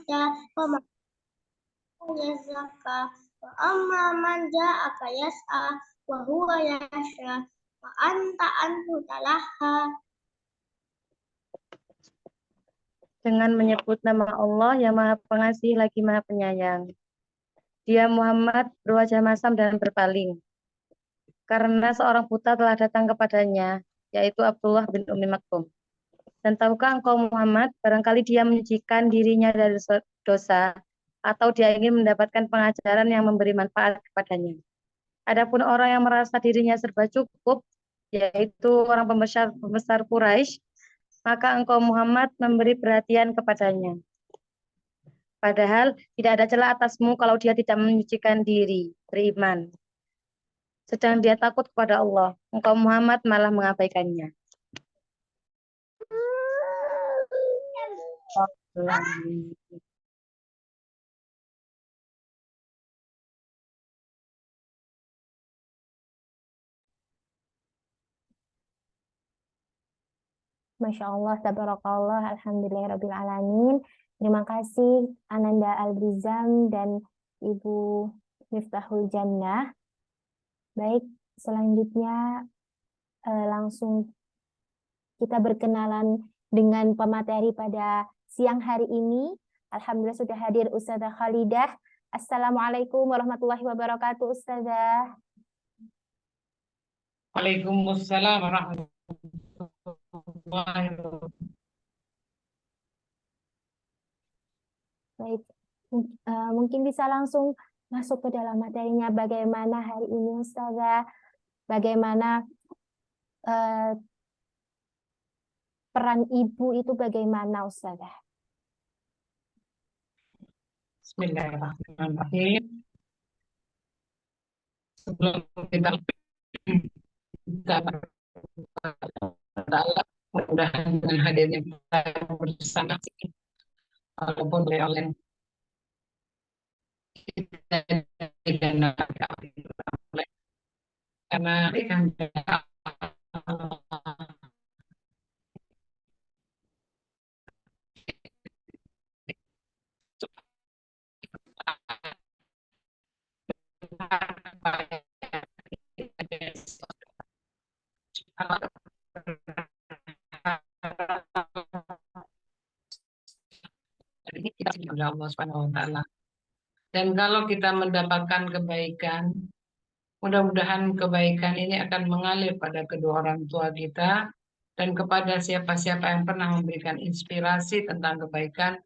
hajja wa man yazakka wa amma man ja'aka yas'a wa huwa yasha wa anta anhu talaha. Dengan menyebut nama Allah yang Maha Pengasih lagi Maha Penyayang. Dia Muhammad berwajah masam dan berpaling. Karena seorang buta telah datang kepadanya, yaitu Abdullah bin Ummi Maktum. Dan tahukah engkau Muhammad, barangkali dia menyucikan dirinya dari dosa, atau dia ingin mendapatkan pengajaran yang memberi manfaat kepadanya. Adapun orang yang merasa dirinya serba cukup, yaitu orang pembesar Quraisy, maka engkau Muhammad memberi perhatian kepadanya. Padahal tidak ada celah atasmu kalau dia tidak menyucikan diri, beriman. Sedang dia takut kepada Allah, engkau Muhammad malah mengabaikannya. Masya Allah, tabarakallah, alhamdulillahirabbil alamin. Terima kasih Ananda Albrizam dan Ibu Miftahul Jannah. Baik, selanjutnya langsung kita berkenalan dengan pemateri pada siang hari ini. Alhamdulillah sudah hadir Ustazah Khalidah. Assalamualaikum warahmatullahi wabarakatuh, Ustazah. Waalaikumsalam warahmatullahi wabarakatuh. Baik, mungkin bisa langsung masuk ke dalam materinya. Bagaimana hari ini, Ustazah? Bagaimana peran ibu itu bagaimana, Ustazah? Bismillahirrahmanirrahim. Sebelum kita mudah-mudahan dengan hadirnya kita bersama walaupun dari online kita karena kan kita kepada Allah Subhanahu wa taala. Dan kalau kita mendapatkan kebaikan, mudah-mudahan kebaikan ini akan mengalir pada kedua orang tua kita dan kepada siapa-siapa yang pernah memberikan inspirasi tentang kebaikan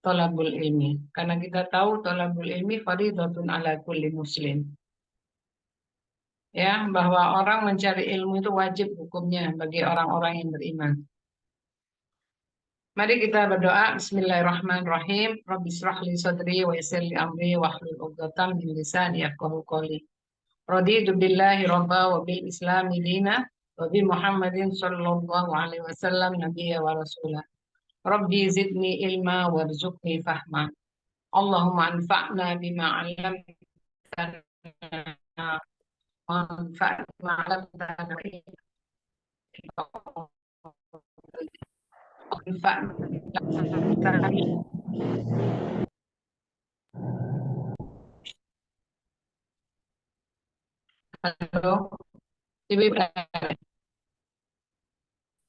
thalabul ilmi. Karena kita tahu thalabul ilmi fardhatun ala kulli muslim. Ya, bahwa orang mencari ilmu itu wajib hukumnya bagi orang-orang yang beriman. Mari kita berdoa. Bismillahirrahmanirrahim. Rabbi shrah li sadri wa yassir li amri wahlul 'uqdatam min lisani yafqahu qawli. Raditu billahi rabba wa bil islami dina wa bi Muhammadin sallallahu alaihi wasallam nabiyya wa rasulah. Rabbi zidni ilma warzuqni fahma. Allahumma anfa'na bima 'allamtana wa anfa'na bima 'allamtana Halo, Ibu Ibrahim.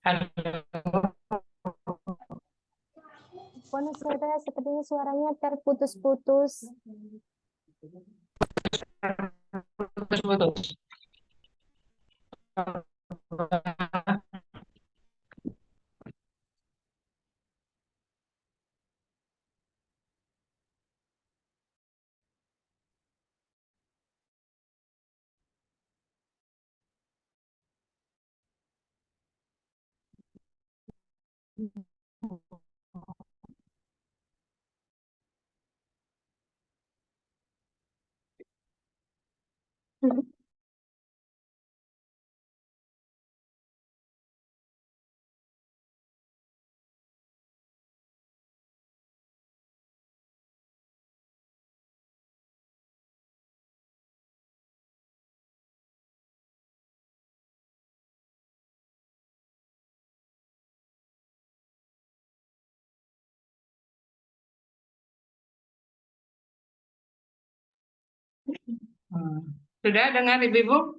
Halo. Ustazah, sepertinya suaranya terputus-putus. Putus-putus. Sudah dengar Ibu-Ibu?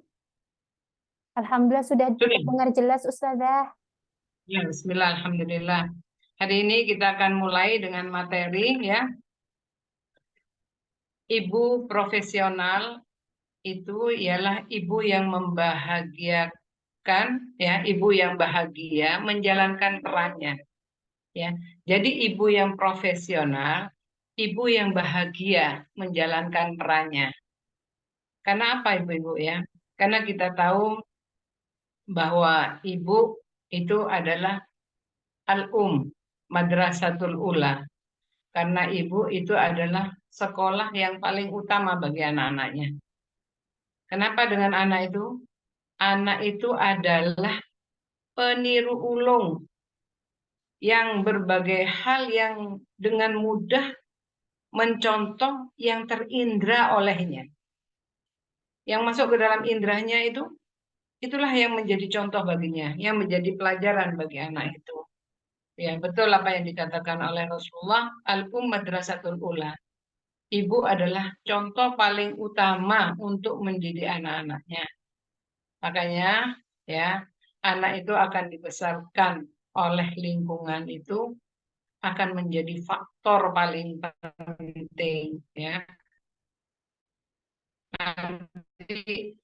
Alhamdulillah sudah Sudah. dengar jelas Ustazah. Ya, bismillah, alhamdulillah. Hari ini kita akan mulai dengan materi ya. Ibu profesional itu ialah ibu yang membahagiakan ya, ibu yang bahagia menjalankan perannya ya. Jadi ibu yang profesional, ibu yang bahagia menjalankan perannya. Karena apa Ibu-ibu ya? Karena kita tahu bahwa ibu itu adalah madrasatul ula. Karena ibu itu adalah sekolah yang paling utama bagi anak-anaknya. Kenapa dengan anak itu? Anak itu adalah peniru ulung yang berbagai hal yang dengan mudah mencontoh yang terindra olehnya. Yang masuk ke dalam indrahnya itu, itulah yang menjadi contoh baginya, yang menjadi pelajaran bagi anak itu. Ya, betul apa yang dikatakan oleh Rasulullah, madrasatul ula. Ibu adalah contoh paling utama untuk mendidik anak-anaknya. Makanya, ya, anak itu akan dibesarkan oleh lingkungan itu akan menjadi faktor paling penting, ya. Nanti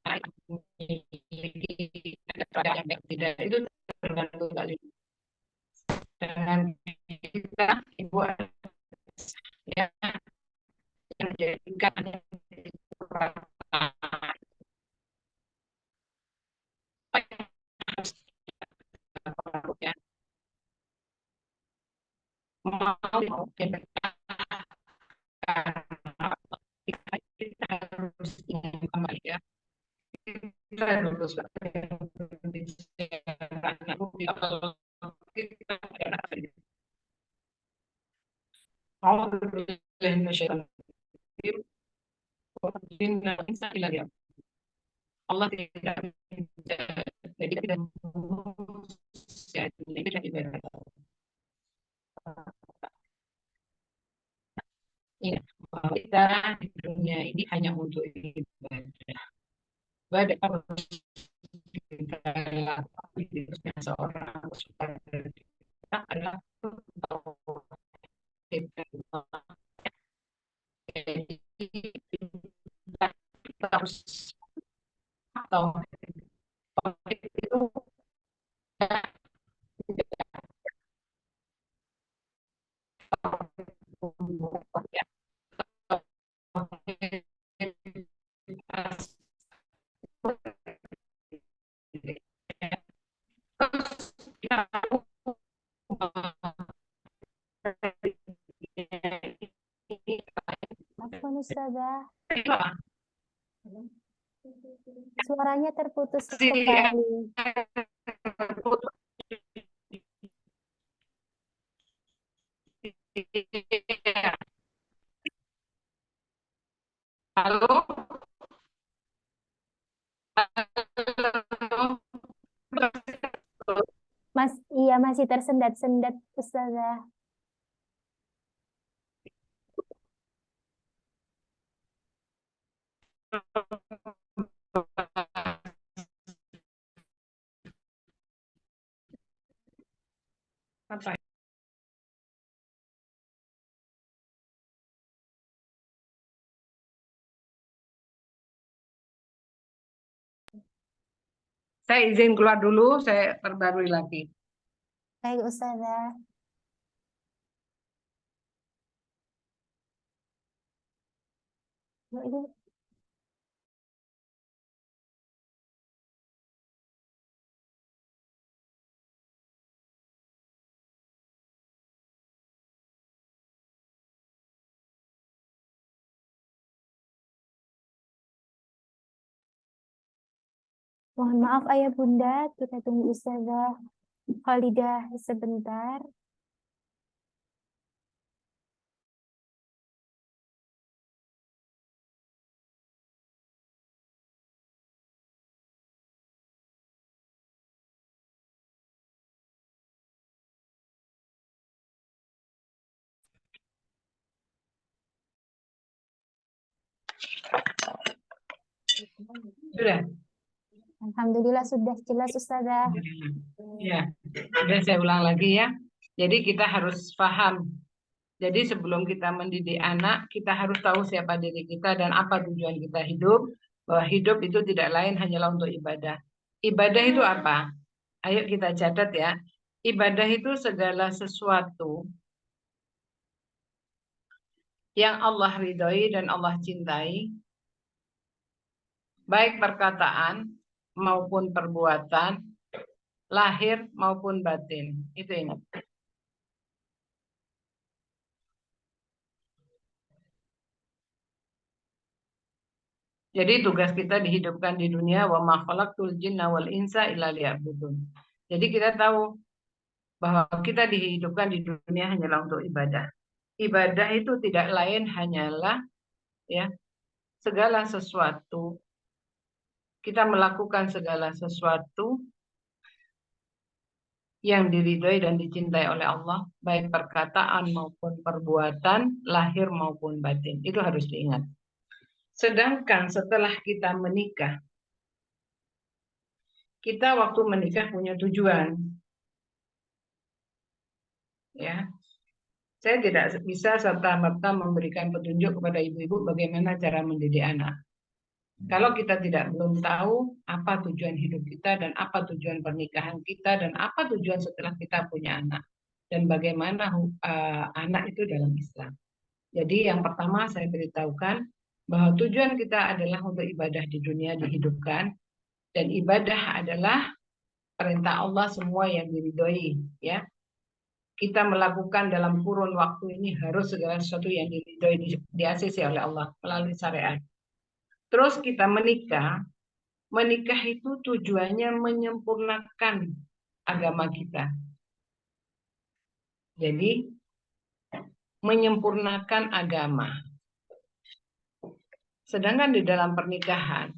tidak itu tergantung kali dengan kita ibu ya yang menjadikan ya mau kita harus ingat kembali ya kita harus Allah tidak jadi tidak ingat bahwa kita di dunia ini hanya untuk ibadah. Ibadah harus kita lakukan hidupnya seorang kita adalah kita harus atau itu Afwan Ustazah, suaranya terputus sekali. Halo. Mas, iya masih tersendat-sendat Ustazah. Apa? Saya izin keluar dulu, saya perbarui lagi. Baik Ustazah. Ini mohon maaf ayah bunda, kita tunggu Ustazah Khalidah sebentar. Sudah? Alhamdulillah sudah jelas Ustazah. Ya, sudah saya ulang lagi ya. Jadi kita harus paham. Jadi sebelum kita mendidik anak, kita harus tahu siapa diri kita dan apa tujuan kita hidup. Bahwa hidup itu tidak lain hanyalah untuk ibadah. Ibadah itu apa? Ayo kita catat ya. Ibadah itu segala sesuatu yang Allah ridhoi dan Allah cintai, baik perkataan maupun perbuatan, lahir maupun batin. Itu ingat. Jadi tugas kita dihidupkan di dunia, wa ma khalaqtul jinna wal insa illa liya'budun. Jadi kita tahu bahwa kita dihidupkan di dunia hanyalah untuk ibadah. Ibadah itu tidak lain hanyalah ya segala sesuatu, kita melakukan segala sesuatu yang diridhoi dan dicintai oleh Allah, baik perkataan maupun perbuatan, lahir maupun batin. Itu harus diingat. Sedangkan setelah kita menikah, kita waktu menikah punya tujuan. Ya, saya tidak bisa serta-merta memberikan petunjuk kepada ibu-ibu bagaimana cara mendidik anak. Kalau kita belum tahu apa tujuan hidup kita dan apa tujuan pernikahan kita dan apa tujuan setelah kita punya anak dan bagaimana anak itu dalam Islam. Jadi yang pertama saya beritahukan bahwa tujuan kita adalah untuk ibadah di dunia dihidupkan, dan ibadah adalah perintah Allah semua yang diridhoi ya. Kita melakukan dalam kurun waktu ini harus segala sesuatu yang diridhoi di-ACC oleh Allah melalui syariat. Terus kita menikah itu tujuannya menyempurnakan agama kita. Jadi menyempurnakan agama. Sedangkan di dalam pernikahan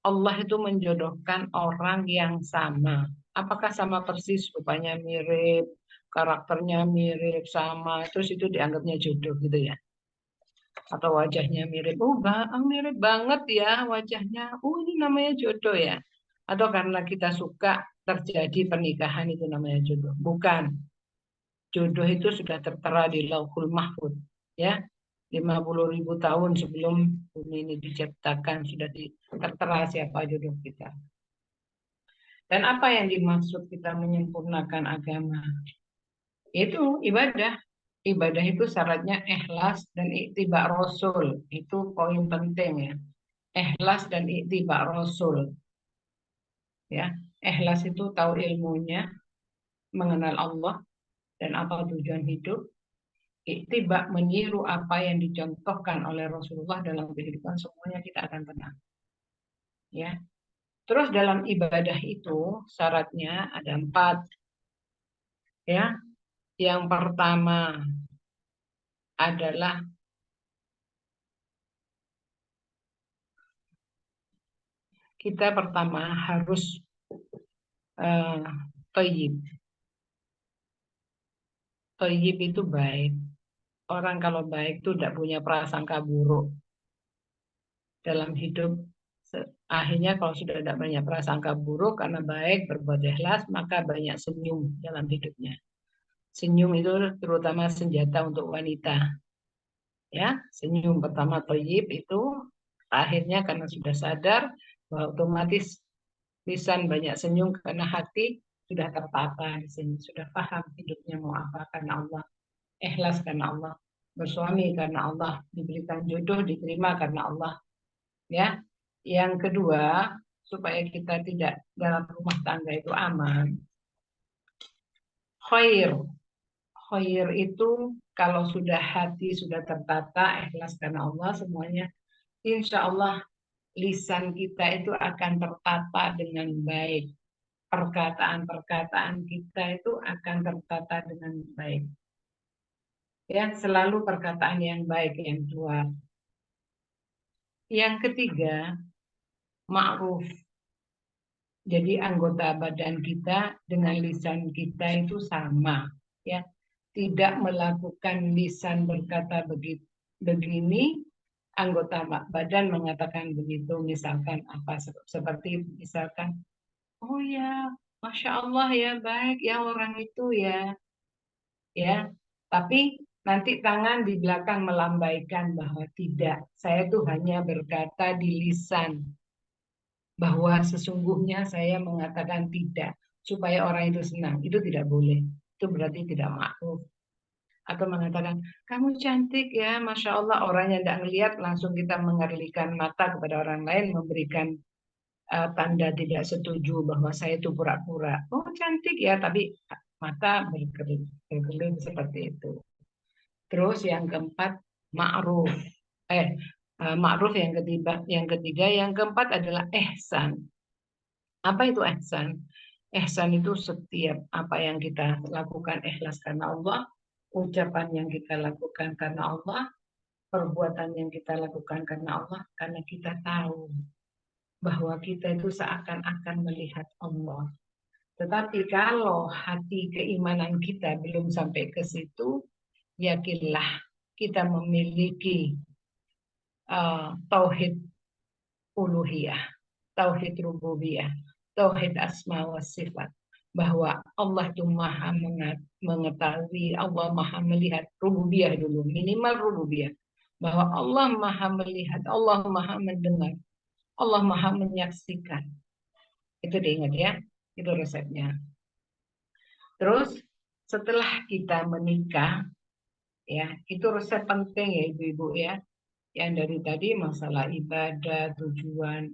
Allah itu menjodohkan orang yang sama. Apakah sama persis, rupanya mirip, karakternya mirip, sama, terus itu dianggapnya jodoh gitu ya? Atau wajahnya mirip, oh mirip banget ya wajahnya, oh ini namanya jodoh ya? Atau karena kita suka terjadi pernikahan itu namanya jodoh? Bukan. Jodoh itu sudah tertera di Lauhul Mahfuz ya. 50.000 tahun sebelum bumi ini diciptakan sudah tertera siapa jodoh kita. Dan apa yang dimaksud kita menyempurnakan agama? Itu ibadah. Ibadah itu syaratnya ikhlas dan ittiba Rasul. Itu poin penting ya. Ikhlas dan ittiba Rasul. Ya, ikhlas itu tahu ilmunya, mengenal Allah dan apa tujuan hidup. Ittiba meniru apa yang dicontohkan oleh Rasulullah dalam kehidupan, semuanya kita akan tenang. Ya. Terus dalam ibadah itu syaratnya ada 4. Ya. Yang pertama adalah kita pertama harus thayyib. Thayyib itu baik. Orang kalau baik itu tidak punya prasangka buruk dalam hidup. Akhirnya kalau sudah tidak banyak prasangka buruk karena baik, berbuat ikhlas, maka banyak senyum dalam hidupnya. Senyum itu terutama senjata untuk wanita. Ya, senyum pertama thayyib itu akhirnya karena sudah sadar bahwa otomatis lisan banyak senyum karena hati sudah tertata di sini, sudah paham hidupnya mau apa karena Allah. Ikhlas karena Allah, bersuami karena Allah, diberikan jodoh diterima karena Allah. Ya, yang kedua supaya kita tidak dalam rumah tangga itu aman. Khair itu kalau sudah hati sudah tertata, ikhlas karena Allah semuanya, insya Allah lisan kita itu akan tertata dengan baik. Perkataan-perkataan kita itu akan tertata dengan baik. Ya, selalu perkataan yang baik yang keluar. Yang ketiga, ma'ruf. Jadi anggota badan kita dengan lisan kita itu sama, ya. Tidak melakukan lisan berkata begini, anggota badan mengatakan begitu, misalkan apa seperti misalkan, oh ya, Masya Allah ya, baik ya orang itu ya, ya. Tapi nanti tangan di belakang melambaikan bahwa tidak, saya tuh hanya berkata di lisan bahwa sesungguhnya saya mengatakan tidak supaya orang itu senang. Itu tidak boleh. Itu berarti tidak ma'ruf. Atau mengatakan, kamu cantik ya, Masya Allah, orang yang tidak ngelihat langsung kita mengerlikan mata kepada orang lain, memberikan tanda tidak setuju bahwa saya itu pura-pura. Oh cantik ya, tapi mata berkelip seperti itu. Terus yang keempat, ma'ruf. Ma'ruf yang ketiga, yang keempat adalah ihsan. Apa itu ihsan? Ihsan itu setiap apa yang kita lakukan ikhlas karena Allah, ucapan yang kita lakukan karena Allah, perbuatan yang kita lakukan karena Allah, karena kita tahu bahwa kita itu seakan-akan melihat Allah. Tetapi kalau hati keimanan kita belum sampai ke situ, yakinlah kita memiliki tauhid uluhiyah, tauhid rububiyah, tauhid asma wa sifat, bahwa Allah itu maha mengetahui, Allah maha melihat, rububiyah dulu, minimal rububiyah, bahwa Allah maha melihat, Allah maha mendengar, Allah maha menyaksikan. Itu diingat ya, itu resepnya. Terus setelah kita menikah, ya itu resep penting ya ibu-ibu ya, yang dari tadi masalah ibadah, tujuan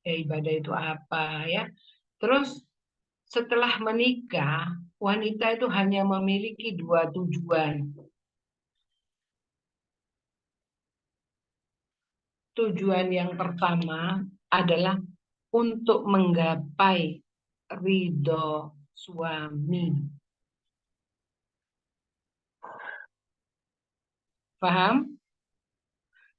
ibadah itu apa ya. Terus setelah menikah, wanita itu hanya memiliki 2 tujuan. Tujuan yang pertama adalah untuk menggapai ridho suami. Paham?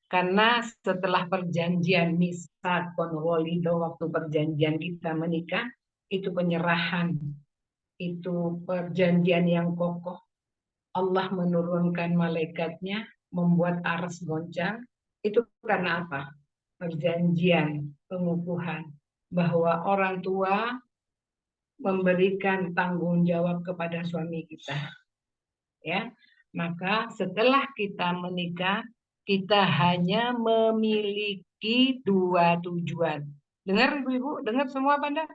Karena setelah perjanjian misakon walido, waktu perjanjian kita menikah, itu penyerahan, itu perjanjian yang kokoh. Allah menurunkan malaikatnya, membuat aras goncang. Itu karena apa? Perjanjian, pengukuhan, bahwa orang tua memberikan tanggung jawab kepada suami kita. Ya, maka setelah kita menikah, kita hanya memiliki 2 tujuan. Dengar ibu-ibu, dengar semua Banda?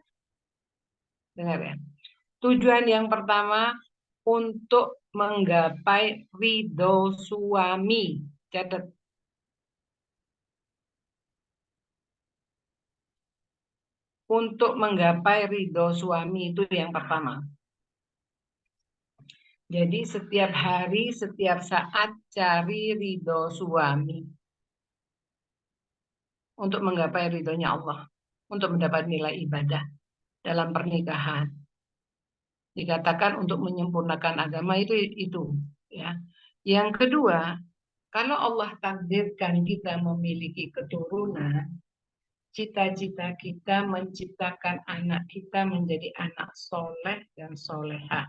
Dengar ya. Tujuan yang pertama untuk menggapai ridho suami. Catat. Untuk menggapai ridho suami itu yang pertama. Jadi setiap hari, setiap saat cari ridho suami. Untuk menggapai ridhonya Allah. Untuk mendapat nilai ibadah dalam pernikahan. Dikatakan untuk menyempurnakan agama itu ya. Yang kedua, kalau Allah takdirkan kita memiliki keturunan, cita-cita kita menciptakan anak kita menjadi anak soleh dan soleha.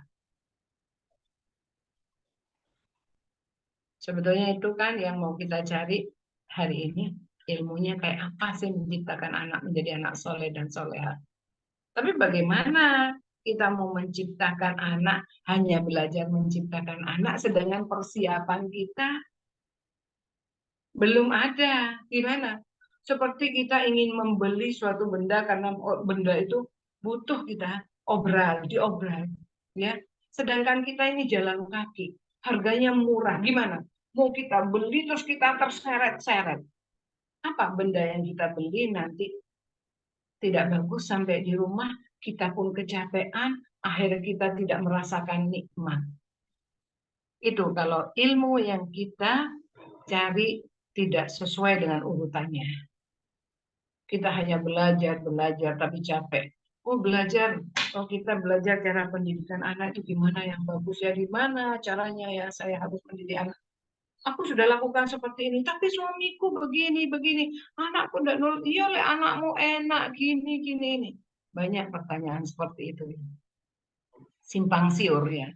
Sebetulnya itu kan yang mau kita cari hari ini, ilmunya kayak apa sih menciptakan anak menjadi anak soleh dan soleha. Tapi bagaimana kita mau menciptakan anak, hanya belajar menciptakan anak, sedangkan persiapan kita belum ada. Gimana? Seperti kita ingin membeli suatu benda karena benda itu butuh kita diobral, ya. Sedangkan kita ini jalan kaki, harganya murah. Gimana? Mau kita beli terus kita terseret-seret. Apa benda yang kita beli nanti tidak bagus sampai di rumah, kita pun kecapean, akhirnya kita tidak merasakan nikmat. Itu kalau ilmu yang kita cari tidak sesuai dengan urutannya. Kita hanya belajar, tapi capek. Kita belajar cara pendidikan anak itu gimana yang bagus ya, di mana caranya ya saya harus mendidik anak. Aku sudah lakukan seperti ini, tapi suamiku begini. Anakku tidak nurut. Iya, anakmu enak gini ini. Banyak pertanyaan seperti itu. Simpang siur ya.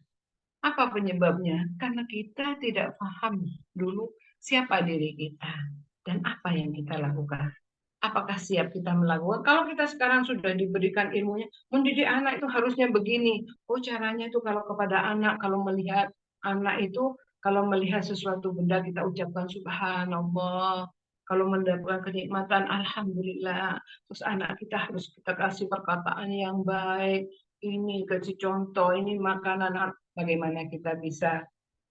Apa penyebabnya? Karena kita tidak paham dulu siapa diri kita dan apa yang kita lakukan? Apakah siap kita melakukan? Kalau kita sekarang sudah diberikan ilmunya, mendidik anak itu harusnya begini. Oh, caranya itu kalau kepada anak, kalau melihat anak itu, kalau melihat sesuatu benda kita ucapkan subhanallah. Kalau mendapatkan kenikmatan, alhamdulillah. Terus anak kita harus kita kasih perkataan yang baik. Ini kasih contoh, ini makanan. Bagaimana kita bisa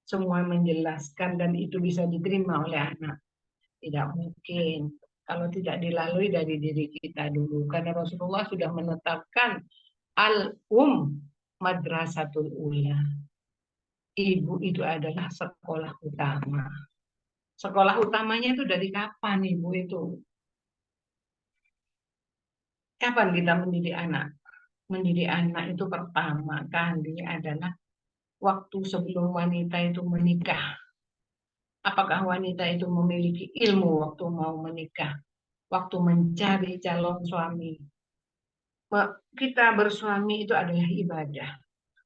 semua menjelaskan dan itu bisa diterima oleh anak? Tidak mungkin kalau tidak dilalui dari diri kita dulu. Karena Rasulullah sudah menetapkan madrasatul ula. Ibu itu adalah sekolah utama. Sekolah utamanya itu dari kapan ibu itu? Kapan kita mendidik anak? Mendidik anak itu pertama kali adalah waktu sebelum wanita itu menikah. Apakah wanita itu memiliki ilmu waktu mau menikah? Waktu mencari calon suami. Kita bersuami itu adalah ibadah.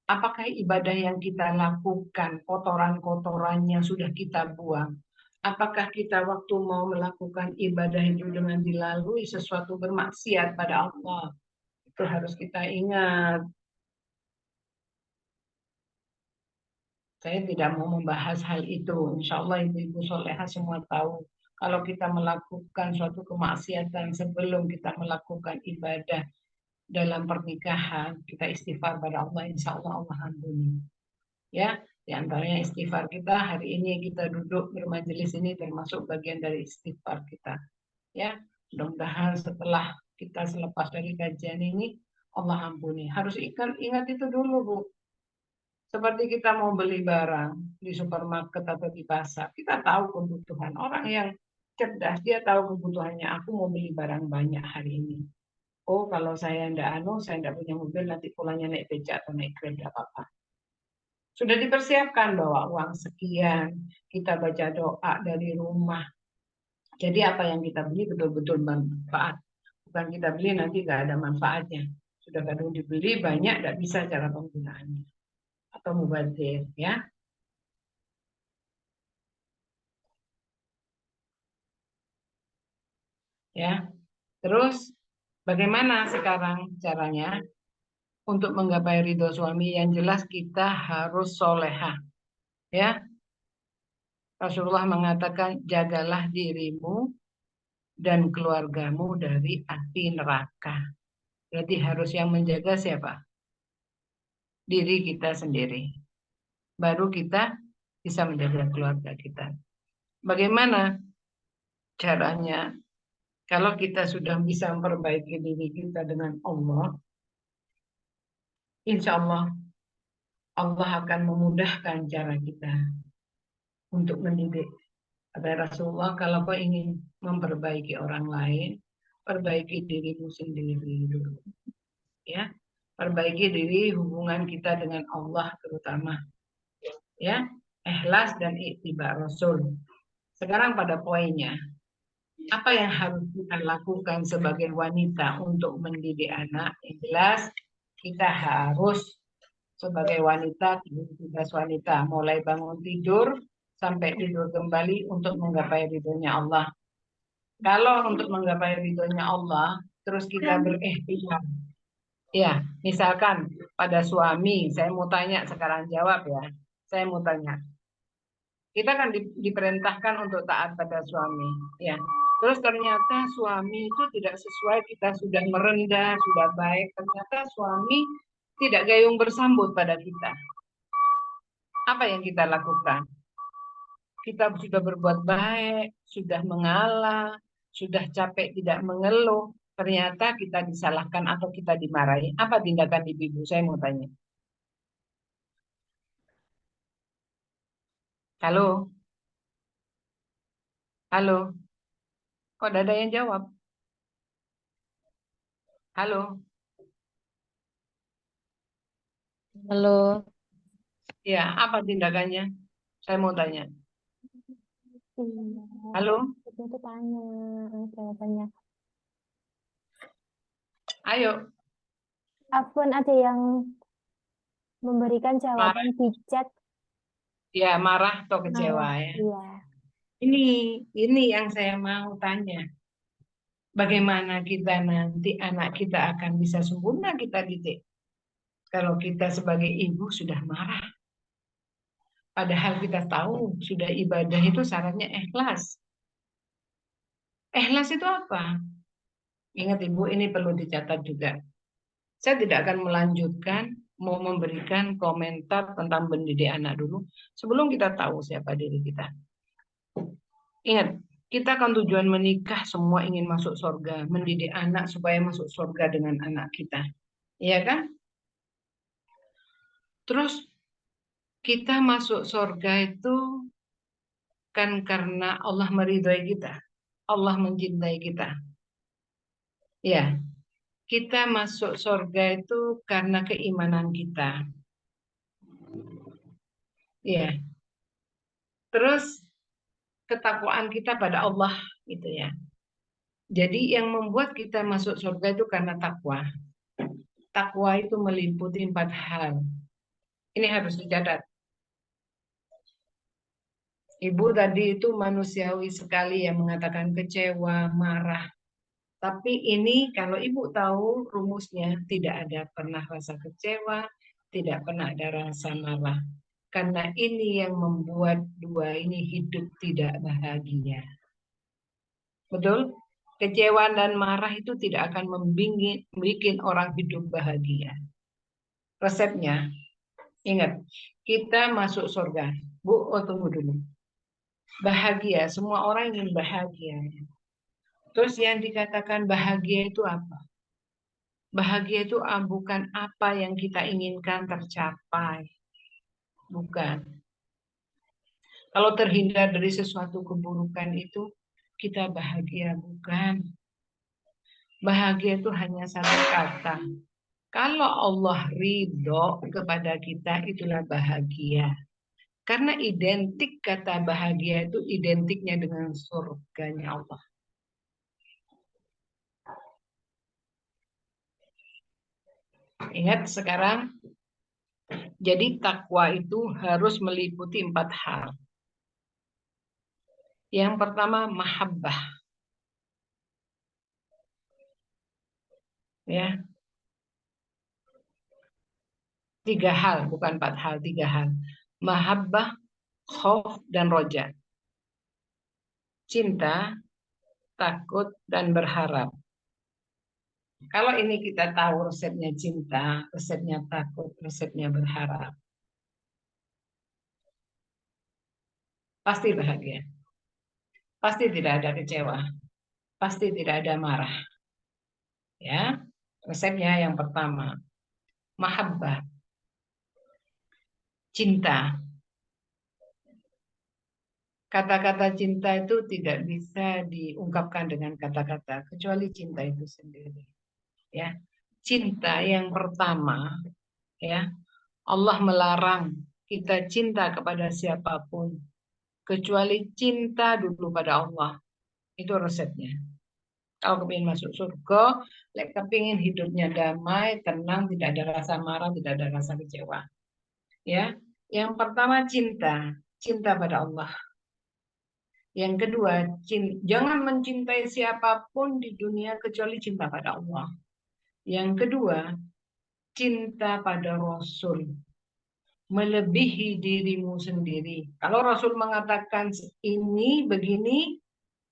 Apakah ibadah yang kita lakukan, kotoran-kotorannya sudah kita buang? Apakah kita waktu mau melakukan ibadah itu dengan dilalui sesuatu bermaksiat pada Allah? Itu harus kita ingat. Saya tidak mau membahas hal itu. Insya Allah ibu-ibu soleha semua tahu. Kalau kita melakukan suatu kemaksiatan sebelum kita melakukan ibadah dalam pernikahan, kita istighfar pada Allah, insya Allah Allah ampuni. Ya, di antaranya istighfar kita hari ini kita duduk bermajelis ini termasuk bagian dari istighfar kita. Ya, mudah-mudahan setelah kita selepas dari kajian ini Allah ampuni. Harus ingat itu dulu, Bu. Seperti kita mau beli barang di supermarket atau di pasar, kita tahu kebutuhan. Orang yang cerdas, dia tahu kebutuhannya. Aku mau beli barang banyak hari ini. Oh, kalau saya tidak punya mobil, nanti pulangnya naik beca atau naik Grab, tidak apa-apa. Sudah dipersiapkan bawa uang sekian, kita baca doa dari rumah. Jadi apa yang kita beli betul-betul manfaat. Bukan kita beli nanti nggak ada manfaatnya. Sudah kadang dibeli banyak, tidak bisa cara penggunaannya. Atau mubazir, ya. Ya. Terus bagaimana sekarang caranya untuk menggapai ridho suami? Yang jelas kita harus solehah. Ya, Rasulullah mengatakan jagalah dirimu dan keluargamu dari api neraka. Berarti harus yang menjaga siapa? Diri kita sendiri. Baru kita bisa menjaga keluarga kita. Bagaimana caranya? Kalau kita sudah bisa memperbaiki diri kita dengan Allah, insya Allah Allah akan memudahkan cara kita untuk mendidik. Kata Rasulullah, kalau kau ingin memperbaiki orang lain, perbaiki dirimu sendiri dulu. Ya, perbaiki diri hubungan kita dengan Allah terutama. Ya, ikhlas dan ittiba Rasul. Sekarang pada poinnya, apa yang harus kita lakukan sebagai wanita untuk mendidik anak? Yang jelas kita harus sebagai wanita, tugas wanita mulai bangun tidur sampai tidur kembali untuk menggapai ridhonya Allah. Kalau untuk menggapai ridhonya Allah, terus kita berikhtiar. Ya, misalkan pada suami, saya mau tanya sekarang jawab ya. Saya mau tanya. Kita kan diperintahkan untuk taat pada suami, ya. Terus ternyata suami itu tidak sesuai, kita sudah merendah, sudah baik, ternyata suami tidak gayung bersambut pada kita. Apa yang kita lakukan? Kita sudah berbuat baik, sudah mengalah, sudah capek tidak mengeluh, ternyata kita disalahkan atau kita dimarahi. Apa tindakan ibu-ibu? Saya mau tanya. Halo? Halo? Kok ada yang jawab? Halo? Halo. Ya, apa tindakannya? Saya mau tanya. Halo? Itu tanya jawabannya. Ayo. Afwan, ada yang memberikan jawaban di chat. Ya, marah atau kecewa ya. Iya. Ini yang saya mau tanya. Bagaimana kita nanti anak kita akan bisa sempurna kita didik? Kalau kita sebagai ibu sudah marah. Padahal kita tahu sudah ibadah itu syaratnya ikhlas. Ikhlas itu apa? Ingat Ibu, ini perlu dicatat juga. Saya tidak akan melanjutkan mau memberikan komentar tentang mendidik anak dulu sebelum kita tahu siapa diri kita. Ingat, kita kan tujuan menikah semua ingin masuk surga, mendidik anak supaya masuk surga dengan anak kita. Iya kan? Terus kita masuk surga itu kan karena Allah meridhai kita. Allah mencintai kita. Ya, kita masuk surga itu karena keimanan kita. Ya. Terus ketakwaan kita pada Allah gitu ya. Jadi yang membuat kita masuk surga itu karena takwa. Takwa itu meliputi 4 hal. Ini harus dicatat. Ibu tadi itu manusiawi sekali yang mengatakan kecewa, marah. Tapi ini kalau ibu tahu rumusnya tidak ada pernah rasa kecewa, tidak pernah ada rasa marah. Karena ini yang membuat dua ini hidup tidak bahagia. Betul? Kecewa dan marah itu tidak akan membuat orang hidup bahagia. Resepnya, ingat, kita masuk surga. Bu, tunggu dulu. Bahagia, semua orang ingin bahagia. Terus yang dikatakan bahagia itu apa? Bahagia itu bukan apa yang kita inginkan tercapai. Bukan. Kalau terhindar dari sesuatu keburukan itu, kita bahagia. Bukan. Bahagia itu hanya satu kata. Kalau Allah ridho kepada kita, itulah bahagia. Karena identik kata bahagia itu identiknya dengan surganya Allah. Ingat sekarang, jadi takwa itu harus meliputi 4 hal. Yang pertama, mahabbah. Ya. 3 hal, bukan 4 hal, 3 hal. Mahabbah, khauf, dan roja. Cinta, takut, dan berharap. Kalau ini kita tahu resepnya cinta, resepnya takut, resepnya berharap. Pasti bahagia. Pasti tidak ada kecewa. Pasti tidak ada marah. Ya. Resepnya yang pertama, mahabbah. Cinta. Kata-kata cinta itu tidak bisa diungkapkan dengan kata-kata kecuali cinta itu sendiri. Ya. Cinta yang pertama, ya. Allah melarang kita cinta kepada siapapun kecuali cinta dulu pada Allah. Itu resepnya. Kalau kepingin masuk surga, kepingin hidupnya damai, tenang, tidak ada rasa marah, tidak ada rasa kecewa. Ya, yang pertama cinta, cinta pada Allah. Yang kedua, jangan mencintai siapapun di dunia kecuali cinta pada Allah. Yang kedua, cinta pada Rasul, melebihi dirimu sendiri. Kalau Rasul mengatakan ini begini,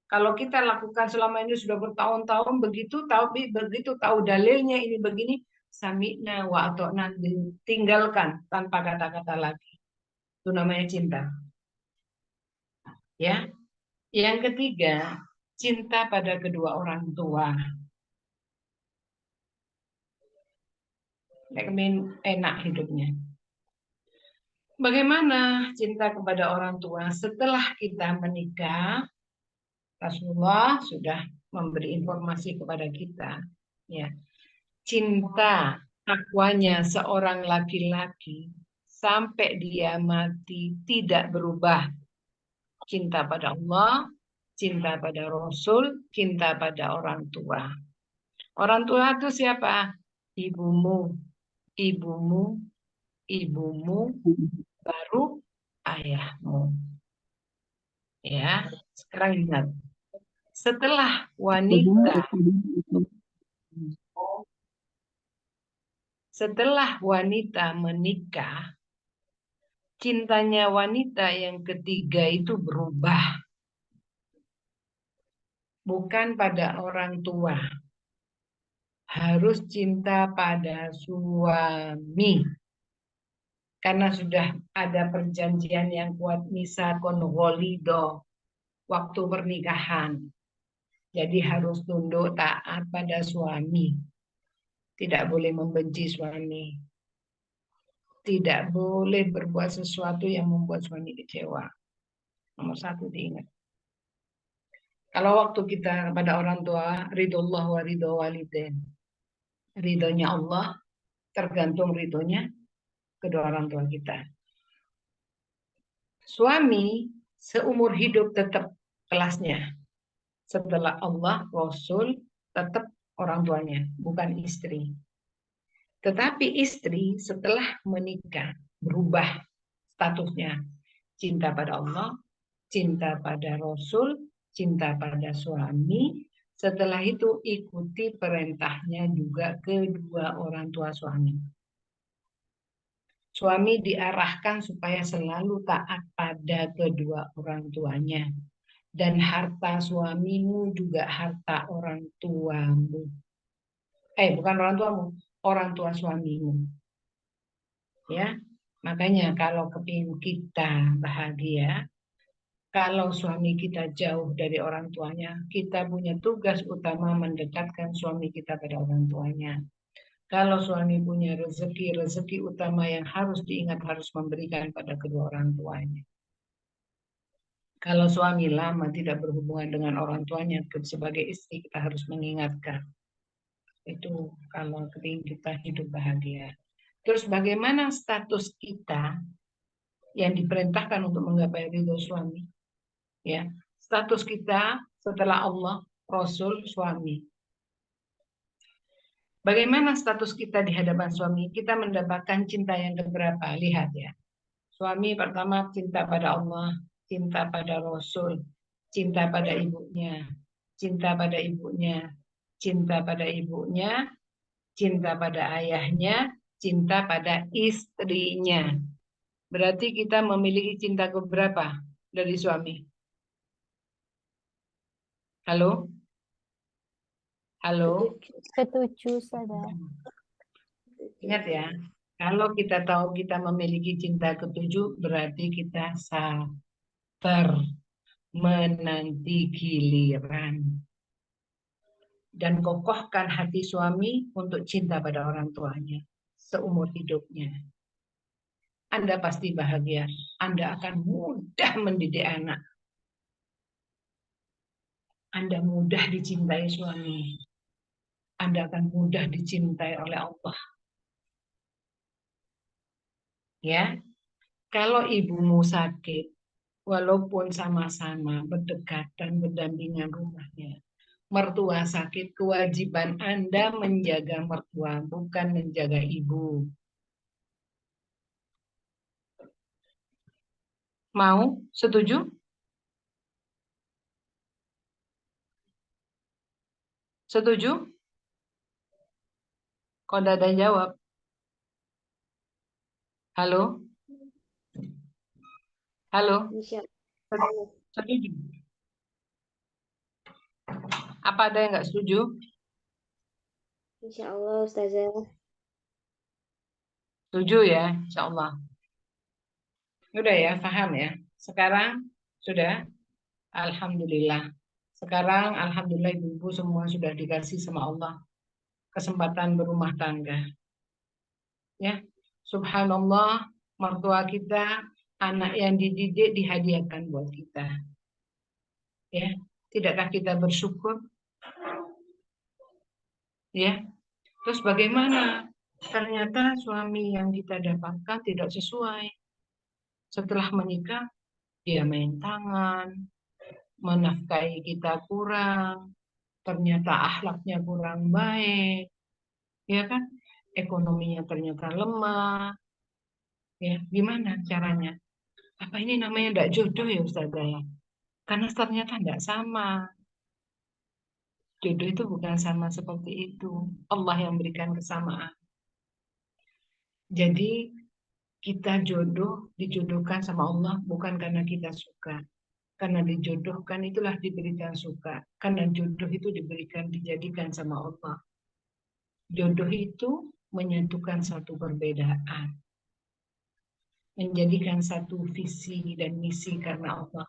kalau kita lakukan selama ini sudah bertahun-tahun begitu tahu dalilnya ini begini, sami'na wa ata'na, tinggalkan tanpa kata-kata lagi. Itu namanya cinta. Ya. Yang ketiga, cinta pada kedua orang tua. Enak hidupnya. Bagaimana cinta kepada orang tua setelah kita menikah? Rasulullah sudah memberi informasi kepada kita, ya. Cinta takwanya seorang laki-laki sampai dia mati tidak berubah. Cinta pada Allah, cinta pada Rasul, cinta pada orang tua. Orang tua itu siapa? Ibumu, ibumu, ibumu, baru ayahmu. Ya, sekarang ingat. Setelah wanita menikah, cintanya wanita yang ketiga itu berubah. Bukan pada orang tua. Harus cinta pada suami. Karena sudah ada perjanjian yang kuat, misakon walido, waktu pernikahan. Jadi harus tunduk taat pada suami. Tidak boleh membenci suami. Tidak boleh berbuat sesuatu yang membuat suami kecewa. Nomor satu diingat. Kalau waktu kita pada orang tua, ridullah wa ridho walidain. Ridhonya Allah tergantung ridhonya kedua orang tua kita. Suami seumur hidup tetap kelasnya. Setelah Allah, Rasul, tetap orang tuanya, bukan istri. Tetapi istri setelah menikah berubah statusnya. Cinta pada Allah, cinta pada Rasul, cinta pada suami. Setelah itu ikuti perintahnya juga kedua orang tua suami. Suami diarahkan supaya selalu taat pada kedua orang tuanya. Dan harta suamimu juga harta orang tuamu. Bukan orang tuamu, orang tua suamimu. Ya, makanya kalau kepingin kita bahagia, kalau suami kita jauh dari orang tuanya, kita punya tugas utama mendekatkan suami kita pada orang tuanya. Kalau suami punya rezeki utama yang harus diingat harus memberikan pada kedua orang tuanya. Kalau suami lama tidak berhubungan dengan orang tuanya, sebagai istri kita harus mengingatkan. Itu kalau kepingin kita hidup bahagia. Terus bagaimana status kita yang diperintahkan untuk menggapai ridho suami? Ya, status kita setelah Allah, Rasul, suami. Bagaimana status kita di hadapan suami? Kita mendapatkan cinta yang keberapa? Lihat ya. Suami pertama cinta pada Allah, cinta pada Rasul, cinta pada ibunya, cinta pada ibunya, cinta pada ibunya, cinta pada ayahnya, cinta pada istrinya. Berarti kita memiliki cinta keberapa dari suami? Halo? Halo? Setuju, Ustazah. Ingat ya, kalau kita tahu kita memiliki cinta ketujuh, berarti kita sabar menanti giliran. Dan kokohkan hati suami untuk cinta pada orang tuanya seumur hidupnya. Anda pasti bahagia. Anda akan mudah mendidik anak. Anda mudah dicintai suami. Anda akan mudah dicintai oleh Allah. Ya, kalau ibumu sakit, walaupun sama-sama berdekatan berdampingan rumahnya, mertua sakit, kewajiban Anda menjaga mertua, bukan menjaga ibu. Mau? Setuju? Setuju? Kok tidak ada yang jawab? Halo? Halo? Setuju? Apa ada yang nggak setuju? Insya Allah, Ustazah. Setuju ya, insya Allah. Udah ya, paham ya. Sekarang sudah, alhamdulillah. Sekarang alhamdulillah ibu-ibu semua sudah dikasih sama Allah kesempatan berumah tangga. Ya, subhanallah, mertua kita, anak yang dididik dihadiahkan buat kita. Ya, tidakkah kita bersyukur? Ya, terus bagaimana? Ternyata suami yang kita dapatkan tidak sesuai. Setelah menikah, dia main tangan, menafkahi kita kurang, ternyata akhlaknya kurang baik, ya kan? Ekonominya ternyata lemah. Ya, gimana caranya? Apa ini namanya tidak jodoh ya Ustazah ya? Karena ternyata tidak sama. Jodoh itu bukan sama seperti itu. Allah yang berikan kesamaan. Jadi kita dijodohkan sama Allah bukan karena kita suka. Karena dijodohkan itulah diberikan suka. Karena jodoh itu dijadikan sama Allah. Jodoh itu menyatukan satu perbedaan. Menjadikan satu visi dan misi karena Allah.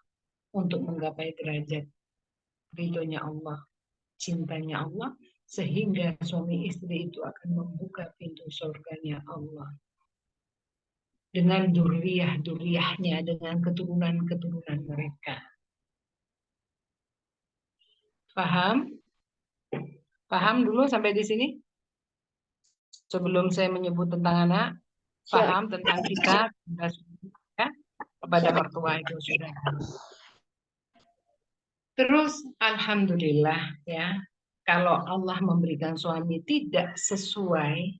Untuk menggapai derajat ridhonya Allah, cintanya Allah, sehingga suami istri itu akan membuka pintu surganya Allah. Dengan duriah-duriahnya, dengan keturunan-keturunan mereka. Paham? Paham dulu sampai di sini? Sebelum saya menyebut tentang anak, paham tentang kita ya, kepada mertua itu sudah. Terus alhamdulillah ya, kalau Allah memberikan suami tidak sesuai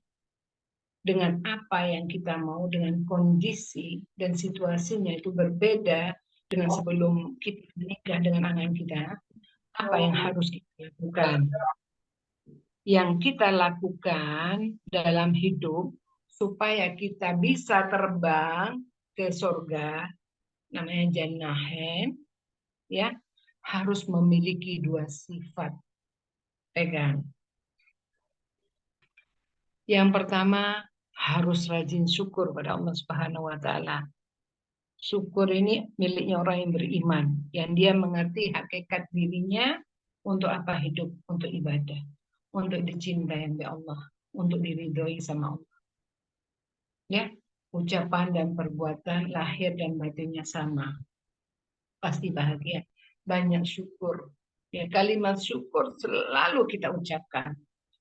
dengan apa yang kita mau, dengan kondisi dan situasinya itu berbeda dengan sebelum kita menikah dengan anak kita, apa yang harus kita lakukan? Yang kita lakukan dalam hidup supaya kita bisa terbang ke surga, namanya jannahen, ya, harus memiliki dua sifat. Pegang. Yang pertama, harus rajin syukur pada Allah Subhanahu wa taala. Syukur ini miliknya orang yang beriman, yang dia mengerti hakikat dirinya untuk apa hidup, untuk ibadah, untuk dicintai oleh Allah, untuk diridhoi sama Allah. Ya, ucapan dan perbuatan lahir dan batinnya sama. Pasti bahagia. Banyak syukur. Ya, kalimat syukur selalu kita ucapkan.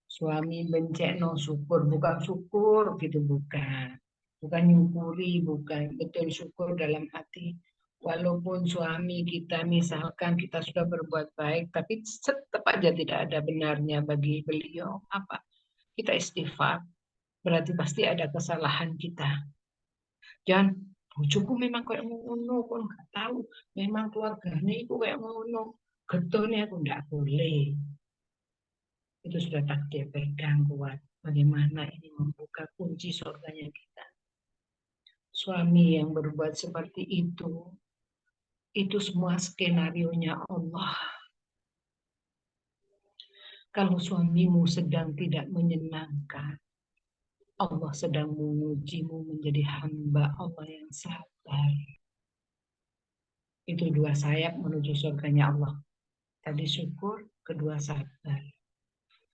Suami benceno syukur, bukan syukur gitu, bukan. Bukan nyukuri, bukan. Betul syukur dalam hati. Walaupun suami kita misalkan kita sudah berbuat baik, tapi tetap aja tidak ada benarnya bagi beliau. Apa? Kita istighfar. Berarti pasti ada kesalahan kita. Jangan, bojoku memang kayak ngono, kok nggak tahu. Memang keluarganya itu kayak ngono. Getone aku nggak boleh. Itu sudah takdir, pegang kuat. Bagaimana ini membuka kunci surganya kita. Suami yang berbuat seperti itu semua skenarionya Allah. Kalau suamimu sedang tidak menyenangkan, Allah sedang mengujimu menjadi hamba Allah yang sabar. Itu dua sayap menuju surganya Allah. Tadi syukur, kedua sabar.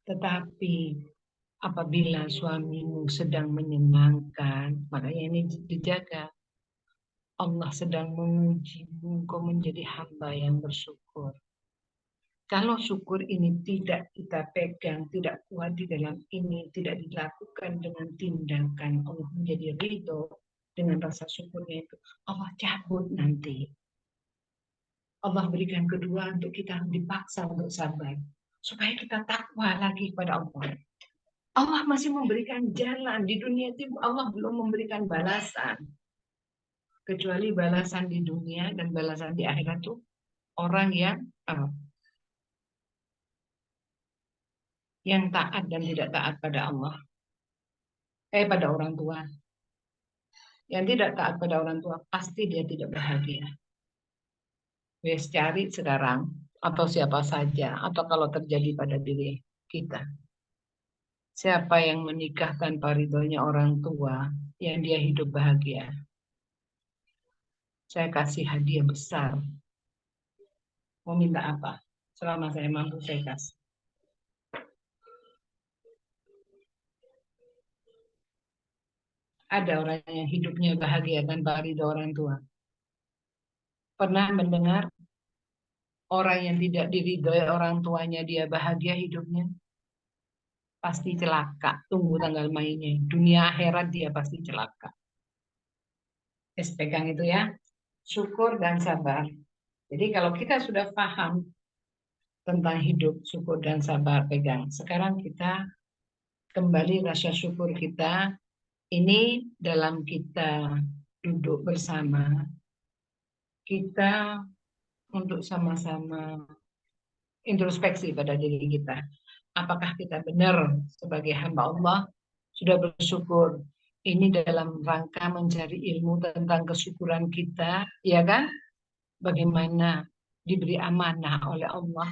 Tetapi apabila suamimu sedang menyenangkan, makanya ini dijaga. Allah sedang mengujimu, engkau menjadi hamba yang bersyukur. Kalau syukur ini tidak kita pegang, tidak kuat di dalam ini, tidak dilakukan dengan tindakan, Allah menjadi ridho dengan rasa syukurnya itu, Allah cabut nanti. Allah berikan kedua untuk kita dipaksa untuk sabar. Supaya kita takwa lagi kepada Allah. Allah masih memberikan jalan. Di dunia itu Allah belum memberikan balasan. Kecuali balasan di dunia dan balasan di akhirat itu orang yang taat dan tidak taat pada Allah. Pada orang tua. Yang tidak taat pada orang tua pasti dia tidak bahagia. Wes cari sekarang atau siapa saja atau kalau terjadi pada diri kita. Siapa yang menikah tanpa ridhonya orang tua, yang dia hidup bahagia. Saya kasih hadiah besar. Mau minta apa? Selama saya mampu saya kasih. Ada orang yang hidupnya bahagia tanpa ridho orang tua. Pernah mendengar orang yang tidak diridhoi orang tuanya dia bahagia hidupnya? Pasti celaka. Tunggu tanggal mainnya. Dunia akhirat dia pasti celaka. Pegang itu ya. Syukur dan sabar. Jadi kalau kita sudah paham tentang hidup, syukur dan sabar, pegang. Sekarang kita kembali rasa syukur kita. Ini dalam kita duduk bersama. Kita untuk sama-sama introspeksi pada diri kita. Apakah kita benar sebagai hamba Allah sudah bersyukur? Ini dalam rangka mencari ilmu tentang kesyukuran kita, ya kan? Bagaimana diberi amanah oleh Allah,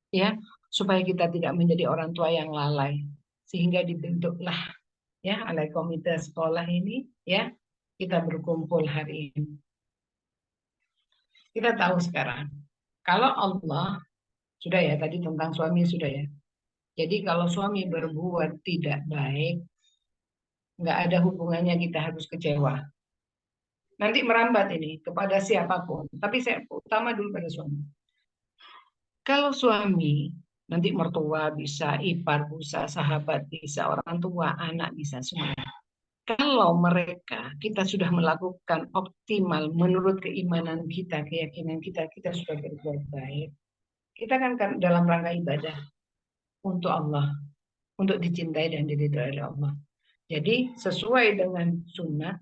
ya, supaya kita tidak menjadi orang tua yang lalai, sehingga dibentuklah ya oleh komite sekolah ini, ya, kita berkumpul hari ini. Kita tahu sekarang, kalau Allah sudah ya tadi tentang suami sudah ya. Jadi kalau suami berbuat tidak baik, nggak ada hubungannya kita harus kecewa. Nanti merambat ini kepada siapapun. Tapi saya utama dulu pada suami. Kalau suami, nanti mertua bisa, ipar bisa, sahabat bisa, orang tua, anak bisa, semua. Kalau mereka, kita sudah melakukan optimal menurut keimanan kita, keyakinan kita, kita sudah berbuat baik. Kita kan dalam rangka ibadah untuk Allah, untuk dicintai dan diridhoi oleh Allah. Jadi sesuai dengan sunnah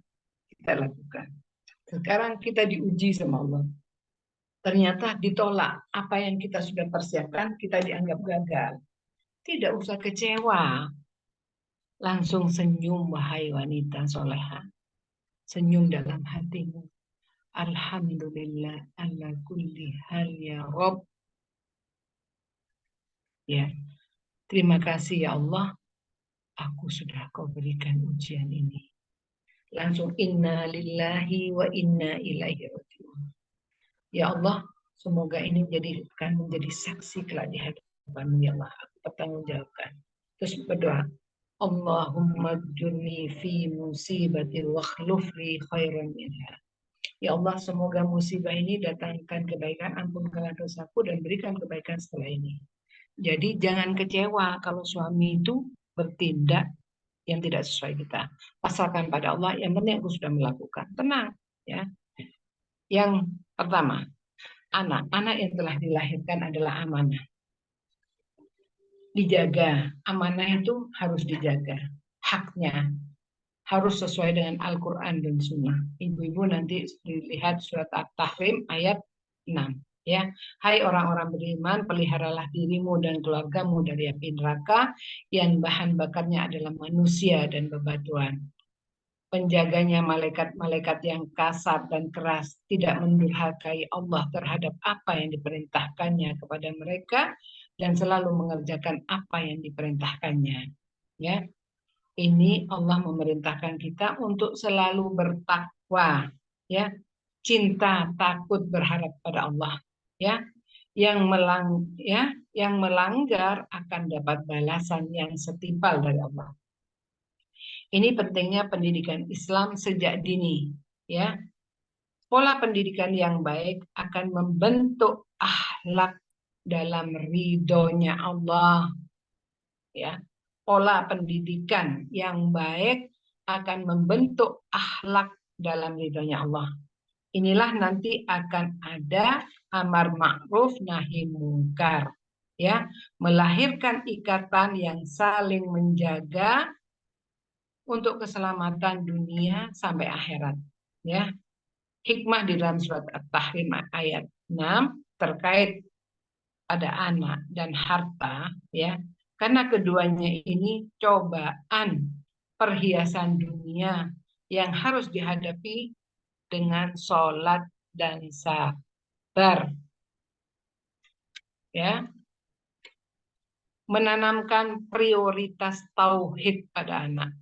kita lakukan. Sekarang kita diuji sama Allah. Ternyata ditolak apa yang kita sudah persiapkan, kita dianggap gagal. Tidak usah kecewa. Langsung senyum wahai wanita soleha. Senyum dalam hatimu. Alhamdulillah ala kulli hal ya Rob. Ya. Terima kasih ya Allah. Aku sudah kau berikan ujian ini. Langsung inna lillahi wa inna ilaihi raji'un. Ya Allah, semoga ini akan menjadi saksi kelak di hadapan-Mu ya Allah. Aku bertanggungjawabkan. Terus berdoa, Allahumma jurni fi musibati wa khlufli khairan minha. Ya Allah, semoga musibah ini datangkan kebaikan, ampunkanlah dosaku dan berikan kebaikan setelah ini. Jadi jangan kecewa kalau suami itu bertindak yang tidak sesuai kita. Pasrahkan pada Allah, yang penting aku sudah melakukan. Tenang, ya. Yang pertama, anak yang telah dilahirkan adalah amanah. Dijaga, amanah itu harus dijaga. Haknya harus sesuai dengan Al-Quran dan Sunnah. Ibu-ibu nanti dilihat surat At-Tahrim ayat 6. Ya, hai orang-orang beriman, peliharalah dirimu dan keluargamu dari api neraka yang bahan bakarnya adalah manusia dan bebatuan. Penjaganya malaikat-malaikat yang kasar dan keras, tidak mendurhakai Allah terhadap apa yang diperintahkannya kepada mereka dan selalu mengerjakan apa yang diperintahkannya. Ya, ini Allah memerintahkan kita untuk selalu bertakwa, ya, cinta, takut, berharap pada Allah. Ya, yang melanggar akan dapat balasan yang setimpal dari Allah. Ini pentingnya pendidikan Islam sejak dini, ya. Pola pendidikan yang baik akan membentuk akhlak dalam ridhonya Allah, ya. Pola pendidikan yang baik akan membentuk akhlak dalam ridhonya Allah. Inilah nanti akan ada amar ma'ruf nahi mungkar, ya, melahirkan ikatan yang saling menjaga untuk keselamatan dunia sampai akhirat, ya. Hikmah di dalam surat At-Tahrim ayat 6 terkait pada anak dan harta, ya, karena keduanya ini cobaan perhiasan dunia yang harus dihadapi dengan sholat dan sabar, ya. Menanamkan prioritas tauhid pada anak,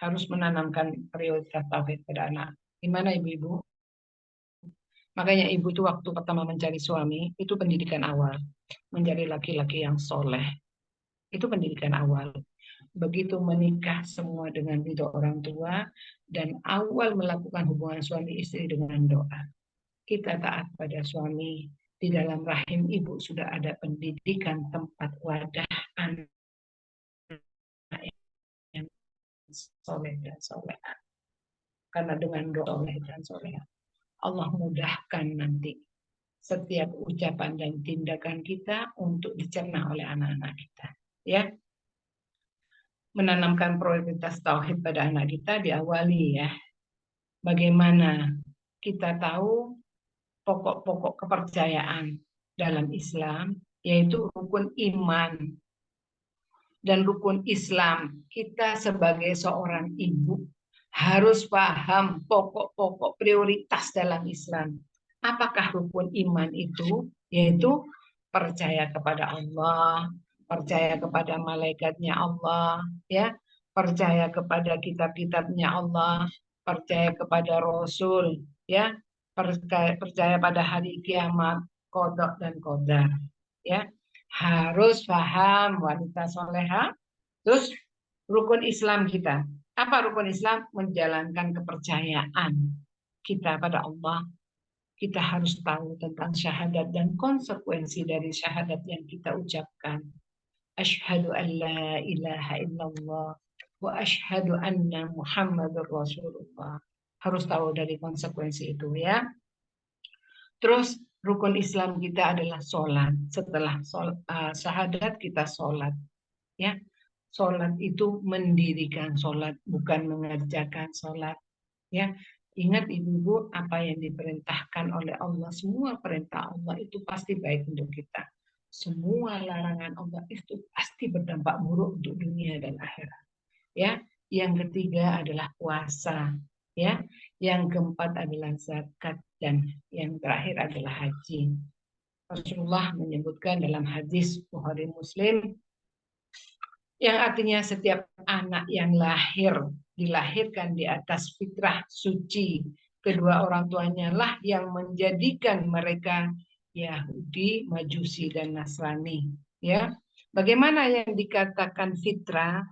harus menanamkan prioritas tauhid pada anak. Gimana ibu-ibu? Makanya ibu itu waktu pertama mencari suami itu pendidikan awal, mencari laki-laki yang soleh, itu pendidikan awal. Begitu menikah semua dengan ridho orang tua dan awal melakukan hubungan suami istri dengan doa. Kita taat pada suami, di dalam rahim ibu sudah ada pendidikan tempat wadah anak yang soleh dan soleha. Karena dengan doa soleh dan soleha, Allah mudahkan nanti setiap ucapan dan tindakan kita untuk dicerna oleh anak-anak kita. Ya, menanamkan prioritas tauhid pada anak kita diawali, ya. Bagaimana kita tahu pokok-pokok kepercayaan dalam Islam, yaitu rukun iman dan rukun Islam. Kita sebagai seorang ibu harus paham pokok-pokok prioritas dalam Islam. Apakah rukun iman itu? Yaitu percaya kepada Allah, percaya kepada malaikatnya Allah, ya, percaya kepada kitab-kitabnya Allah, percaya kepada Rasul, ya, percaya pada hari kiamat, qada dan qadar, ya. Harus paham wanita soleha. Terus rukun Islam kita. Apa rukun Islam? Menjalankan kepercayaan kita pada Allah. Kita harus tahu tentang syahadat dan konsekuensi dari syahadat yang kita ucapkan. Asyhadu an la ilaha illallah wa asyhadu anna Muhammadur Rasulullah. Harus tahu dari konsekuensi itu, ya. Terus rukun Islam kita adalah sholat. Setelah syahadat kita sholat, ya. Sholat itu mendirikan sholat, bukan mengerjakan sholat, ya. Ingat ibu-ibu, apa yang diperintahkan oleh Allah, semua perintah Allah itu pasti baik untuk kita. Semua larangan Allah itu pasti berdampak buruk untuk dunia dan akhirat, ya. Yang ketiga adalah puasa, ya. Yang keempat adalah zakat, dan yang terakhir adalah haji. Rasulullah menyebutkan dalam hadis Bukhari Muslim, yang artinya setiap anak yang dilahirkan di atas fitrah suci kedua orang tuanya lah yang menjadikan mereka Yahudi, Majusi, dan Nasrani, ya. Bagaimana yang dikatakan fitrah?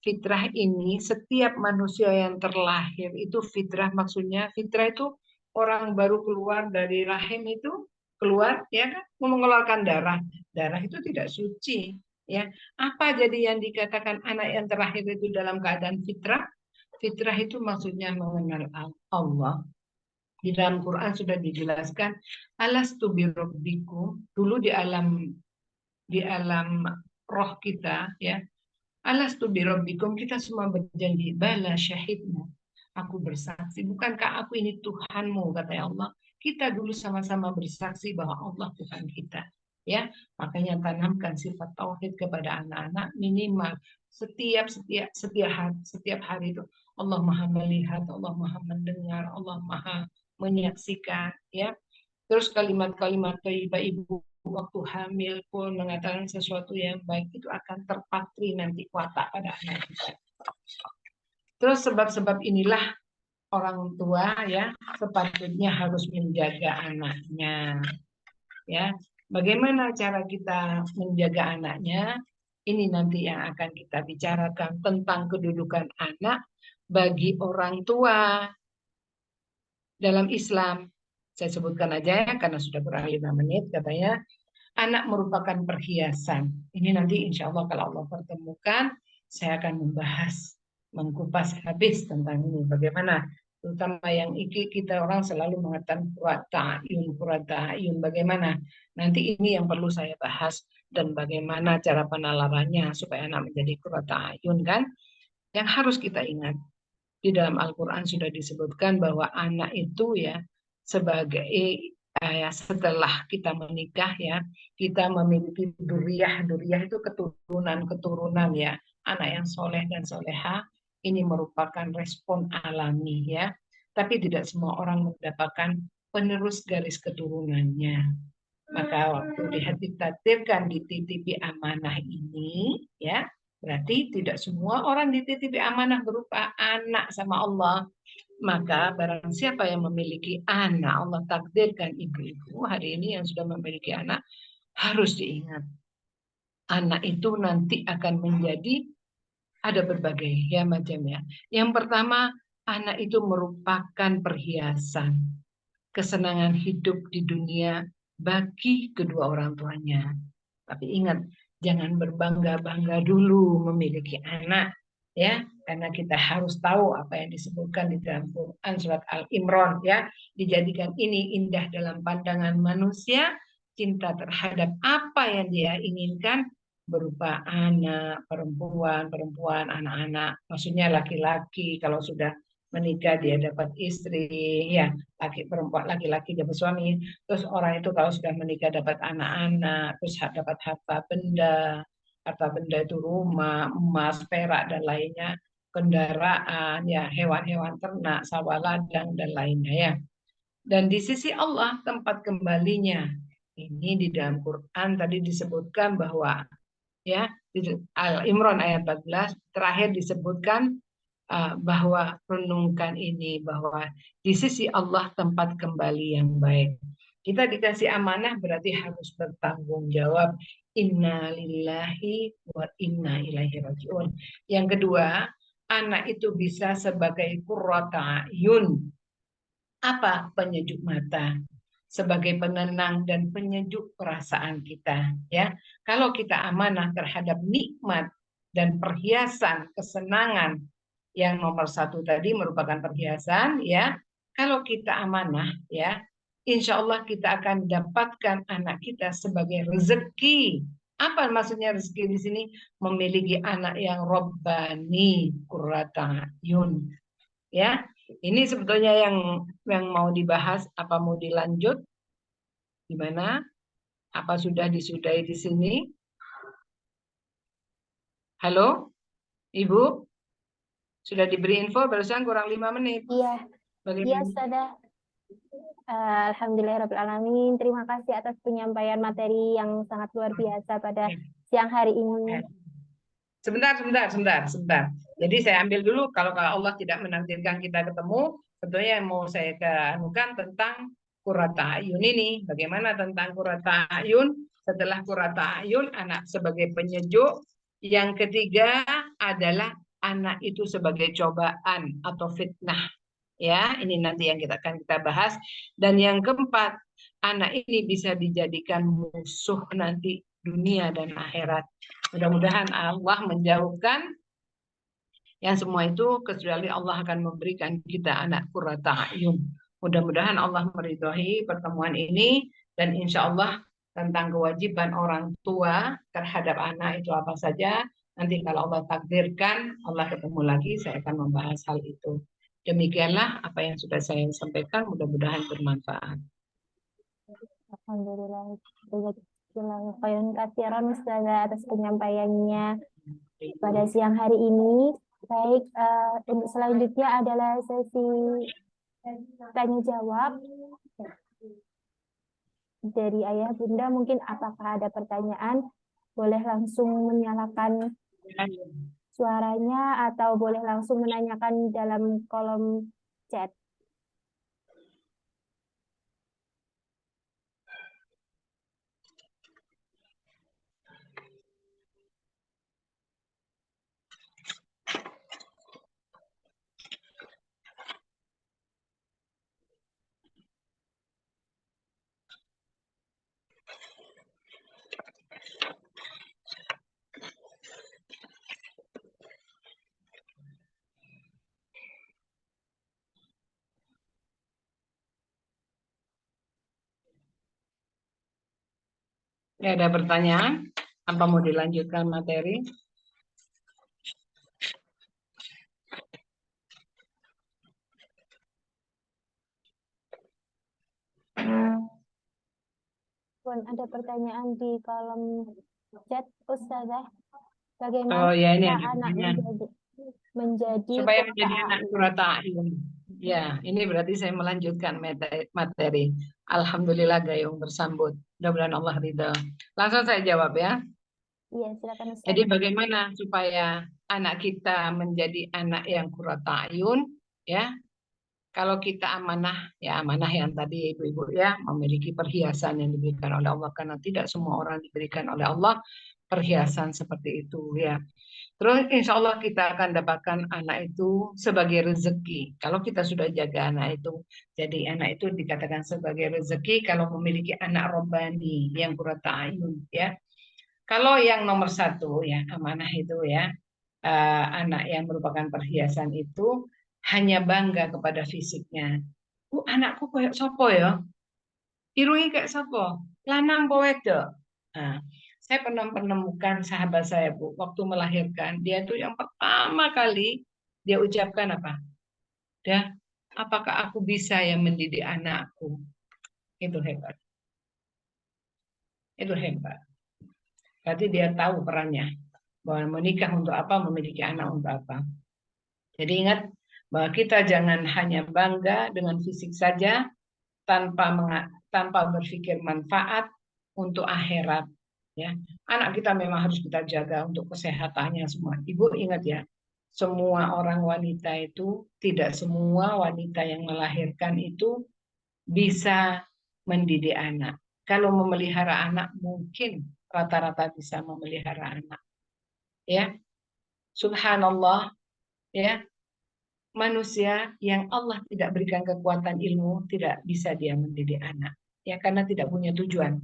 Fitrah ini setiap manusia yang terlahir itu fitrah, maksudnya fitrah itu orang baru keluar dari rahim itu keluar, ya kan, mengeluarkan darah. Darah itu tidak suci, ya. Apa jadi yang dikatakan anak yang terlahir itu dalam keadaan fitrah? Fitrah itu maksudnya mengenal Allah. Di dalam Quran sudah dijelaskan, alastu birabbikum, dulu di alam roh kita, ya. Alastu birabbikum, kita semua berjanji, bala syahidna, aku bersaksi, bukankah aku ini Tuhanmu, kata Allah. Kita dulu sama-sama bersaksi bahwa Allah Tuhan kita, ya. Makanya tanamkan sifat tauhid kepada anak-anak minimal setiap hari itu. Allah Maha melihat, Allah Maha mendengar, Allah Maha menyaksikan, ya. Terus kalimat-kalimat thayyibah ibu waktu hamil pun mengatakan sesuatu yang baik itu akan terpatri nanti watak pada anak kita. Terus sebab-sebab inilah orang tua, ya, sepatutnya harus menjaga anaknya, ya. Bagaimana cara kita menjaga anaknya? Ini nanti yang akan kita bicarakan tentang kedudukan anak bagi orang tua dalam Islam. Saya sebutkan aja ya, karena sudah kurang 5 menit. Katanya anak merupakan perhiasan. Ini nanti insya Allah kalau Allah pertemukan, saya akan membahas, mengkupas habis tentang ini. Bagaimana, terutama yang kita orang selalu mengatakan ta'ayun. Bagaimana, nanti ini yang perlu saya bahas. Dan bagaimana cara penalarannya supaya anak menjadi ta'ayun, kan. Yang harus kita ingat, di dalam Al-Quran sudah disebutkan bahwa anak itu, ya, sebagai setelah kita menikah, ya, kita memiliki duriyah itu keturunan, ya, anak yang soleh dan soleha. Ini merupakan respon alami, ya, tapi tidak semua orang mendapatkan penerus garis keturunannya. Maka waktu ditakdirkan dititipi amanah ini, ya, berarti tidak semua orang dititipi amanah berupa anak sama Allah. Maka barang siapa yang memiliki anak, Allah takdirkan ibu-ibu hari ini yang sudah memiliki anak, harus diingat, anak itu nanti akan menjadi, ada berbagai, ya, macamnya. Yang pertama, anak itu merupakan perhiasan, kesenangan hidup di dunia bagi kedua orang tuanya. Tapi ingat, jangan berbangga-bangga dulu memiliki anak, ya, karena kita harus tahu apa yang disebutkan di dalam Quran surat Al-Imran, ya, dijadikan ini indah dalam pandangan manusia, cinta terhadap apa yang dia inginkan berupa anak, perempuan, anak-anak, maksudnya laki-laki kalau sudah menikah dia dapat istri, ya perempuan laki-laki dapat suami. Terus orang itu kalau sudah menikah dapat anak-anak, terus dapat harta benda itu rumah, emas, perak dan lainnya, kendaraan, ya hewan-hewan ternak, sawah ladang dan lainnya ya. Dan di sisi Allah tempat kembalinya. Ini di dalam Quran tadi disebutkan bahwa ya di Al-Imran ayat 14 terakhir disebutkan bahwa renungkan ini bahwa di sisi Allah tempat kembali yang baik. Kita dikasih amanah berarti harus bertanggung jawab. Inna lillahi wa inna ilaihi rajiun. Yang kedua, anak itu bisa sebagai qurrata ayun. Apa? Penyejuk mata. Sebagai penenang dan penyejuk perasaan kita, ya. Kalau kita amanah terhadap nikmat dan perhiasan kesenangan yang nomor satu tadi merupakan perhiasan, ya. Kalau kita amanah, ya, insya Allah kita akan dapatkan anak kita sebagai rezeki. Apa maksudnya rezeki di sini? Memiliki anak yang robbani, qurrata ayun, ya. Ini sebetulnya yang mau dibahas. Apa mau dilanjut? Gimana? Apa sudah disudahi di sini? Halo, Ibu? Sudah diberi info barusan kurang 5 menit. Iya, Bagaimana? sudah. Alhamdulillahirrahmanirrahim. Terima kasih atas penyampaian materi yang sangat luar biasa pada siang hari ini. Sebentar. Jadi saya ambil dulu, kalau Allah tidak menakdirkan kita ketemu, tentunya yang mau saya keanukan tentang qurrata ayun ini. Bagaimana tentang qurrata ayun? Setelah qurrata ayun, anak sebagai penyejuk. Yang ketiga adalah anak itu sebagai cobaan atau fitnah. Ya, ini nanti yang akan kita bahas. Dan yang keempat, anak ini bisa dijadikan musuh nanti dunia dan akhirat. Mudah-mudahan Allah menjauhkan yang semua itu, kecuali Allah akan memberikan kita anak qurrata ayun. Mudah-mudahan Allah meridhai pertemuan ini, dan insya Allah tentang kewajiban orang tua terhadap anak itu apa saja. Nanti kalau Allah takdirkan, Allah ketemu lagi, saya akan membahas hal itu. Demikianlah apa yang sudah saya sampaikan, mudah-mudahan bermanfaat. Alhamdulillah. Khairan katsiran Ustazah atas penyampaiannya pada siang hari ini. Baik, untuk selanjutnya adalah sesi tanya jawab dari ayah bunda. Mungkin apakah ada pertanyaan? Boleh langsung menyalakan suaranya atau boleh langsung menanyakan dalam kolom chat. Ya, ada pertanyaan? Apa mau dilanjutkan materi? Ada pertanyaan di kolom chat Ustazah. Bagaimana Oh ya, ini ada anak pertanyaan. menjadi Supaya qurrata menjadi anak ayun? qurrata ayun. Ya, ini berarti saya melanjutkan materi. Alhamdulillah Gayung bersambut. Mudah-mudahan Allah ridha. Langsung saya jawab ya. Iya, silakan Ustazah. Jadi bagaimana supaya anak kita menjadi anak yang qurrata ayun, ya? Kalau kita amanah, ya amanah yang tadi ibu-ibu ya, memiliki perhiasan yang diberikan oleh Allah, karena tidak semua orang diberikan oleh Allah perhiasan seperti itu ya. Terus insya Allah kita akan dapatkan anak itu sebagai rezeki. Kalau kita sudah jaga anak itu, jadi anak itu dikatakan sebagai rezeki kalau memiliki anak robbani yang qurrata ayun ya. Kalau yang nomor satu ya amanah itu ya, anak yang merupakan perhiasan itu hanya bangga kepada fisiknya. Anakku kayak sopo ya? Irungi kayak sopo? Lanang apa wedok? Nah, saya pernah menemukan sahabat saya, Bu, waktu melahirkan, dia tuh yang pertama kali dia ucapkan apa? Ya, apakah aku bisa ya mendidik anakku? Itu hebat. Itu hebat. Berarti dia tahu perannya. Bahwa menikah untuk apa, memiliki anak untuk apa. Jadi ingat bahwa kita jangan hanya bangga dengan fisik saja tanpa berpikir manfaat untuk akhirat. Ya, anak kita memang harus kita jaga untuk kesehatannya semua. Ibu ingat ya, semua orang wanita itu, tidak semua wanita yang melahirkan itu bisa mendidik anak. Kalau memelihara anak mungkin rata-rata bisa memelihara anak. Ya, subhanallah, ya, manusia yang Allah tidak berikan kekuatan ilmu tidak bisa dia mendidik anak, ya, karena tidak punya tujuan.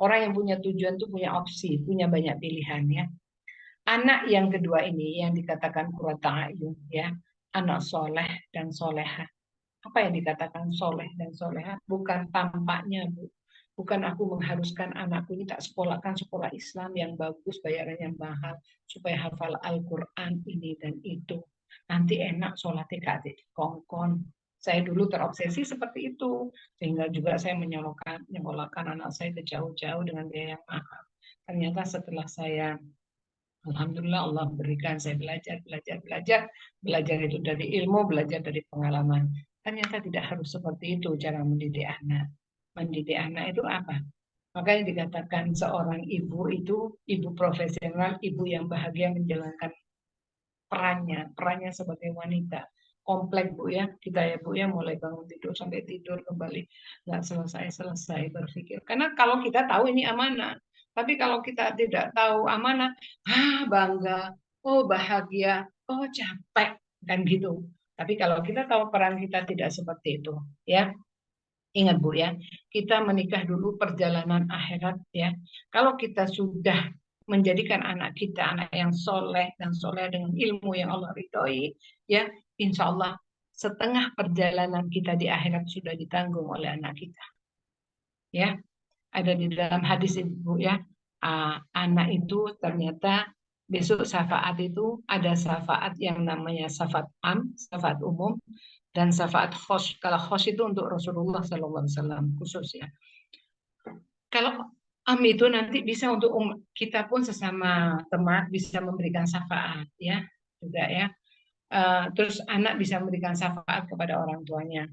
Orang yang punya tujuan itu punya opsi, punya banyak pilihan, ya. Anak yang kedua ini yang dikatakan qurrata a'yun, ya, anak soleh dan soleha. Apa yang dikatakan soleh dan soleha? Bukan tampaknya, Bu. Bukan aku mengharuskan anakku ini tak sekolahkan sekolah Islam yang bagus, bayarannya mahal, supaya hafal Al-Quran ini dan itu. Nanti enak sholatnya gak di kongkon. Saya dulu terobsesi seperti itu, sehingga juga saya menyekolahkan anak saya ke jauh-jauh dengan biaya yang mahal. Ternyata setelah saya, alhamdulillah Allah berikan saya belajar itu dari ilmu, belajar dari pengalaman. Ternyata tidak harus seperti itu cara mendidik anak. Mendidik anak itu apa? Makanya dikatakan seorang ibu itu ibu profesional, ibu yang bahagia menjalankan perannya sebagai wanita. Kompleks, Bu, ya, kita ya, Bu, ya, mulai bangun tidur sampai tidur kembali nggak selesai berpikir. Karena kalau kita tahu ini amanah, tapi kalau kita tidak tahu amanah, bangga, oh bahagia, oh capek, kan gitu. Tapi kalau kita tahu peran kita tidak seperti itu, ya. Ingat, Bu, ya, kita menikah dulu perjalanan akhirat, ya. Kalau kita sudah menjadikan anak kita anak yang soleh dan soleh dengan ilmu yang Allah ridhoi, ya, insya Allah setengah perjalanan kita di akhirat sudah ditanggung oleh anak kita. Ya, ada di dalam hadis Ibu, ya, anak itu ternyata besok syafaat itu ada syafaat yang namanya syafaat syafaat umum, dan syafaat khos. Kalau khos itu untuk Rasulullah SAW khusus, ya. Kalau itu nanti bisa untuk kita pun sesama teman bisa memberikan syafaat, ya, juga, ya. Terus anak bisa memberikan syafaat kepada orang tuanya.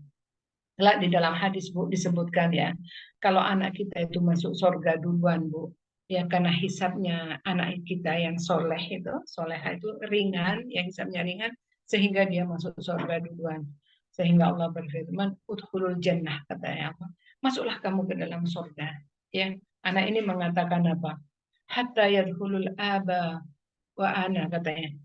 Di dalam hadis, Bu, disebutkan, ya, kalau anak kita itu masuk surga duluan, Bu, ya, karena hisabnya anak kita yang soleha itu ringan, yang hisabnya ringan, sehingga dia masuk surga duluan. Sehingga Allah berfirman, udkhulul jannah, katanya apa? Masuklah kamu ke dalam surga. Ya, anak ini mengatakan apa? Hatta yadkhulul aba wa ana, katanya.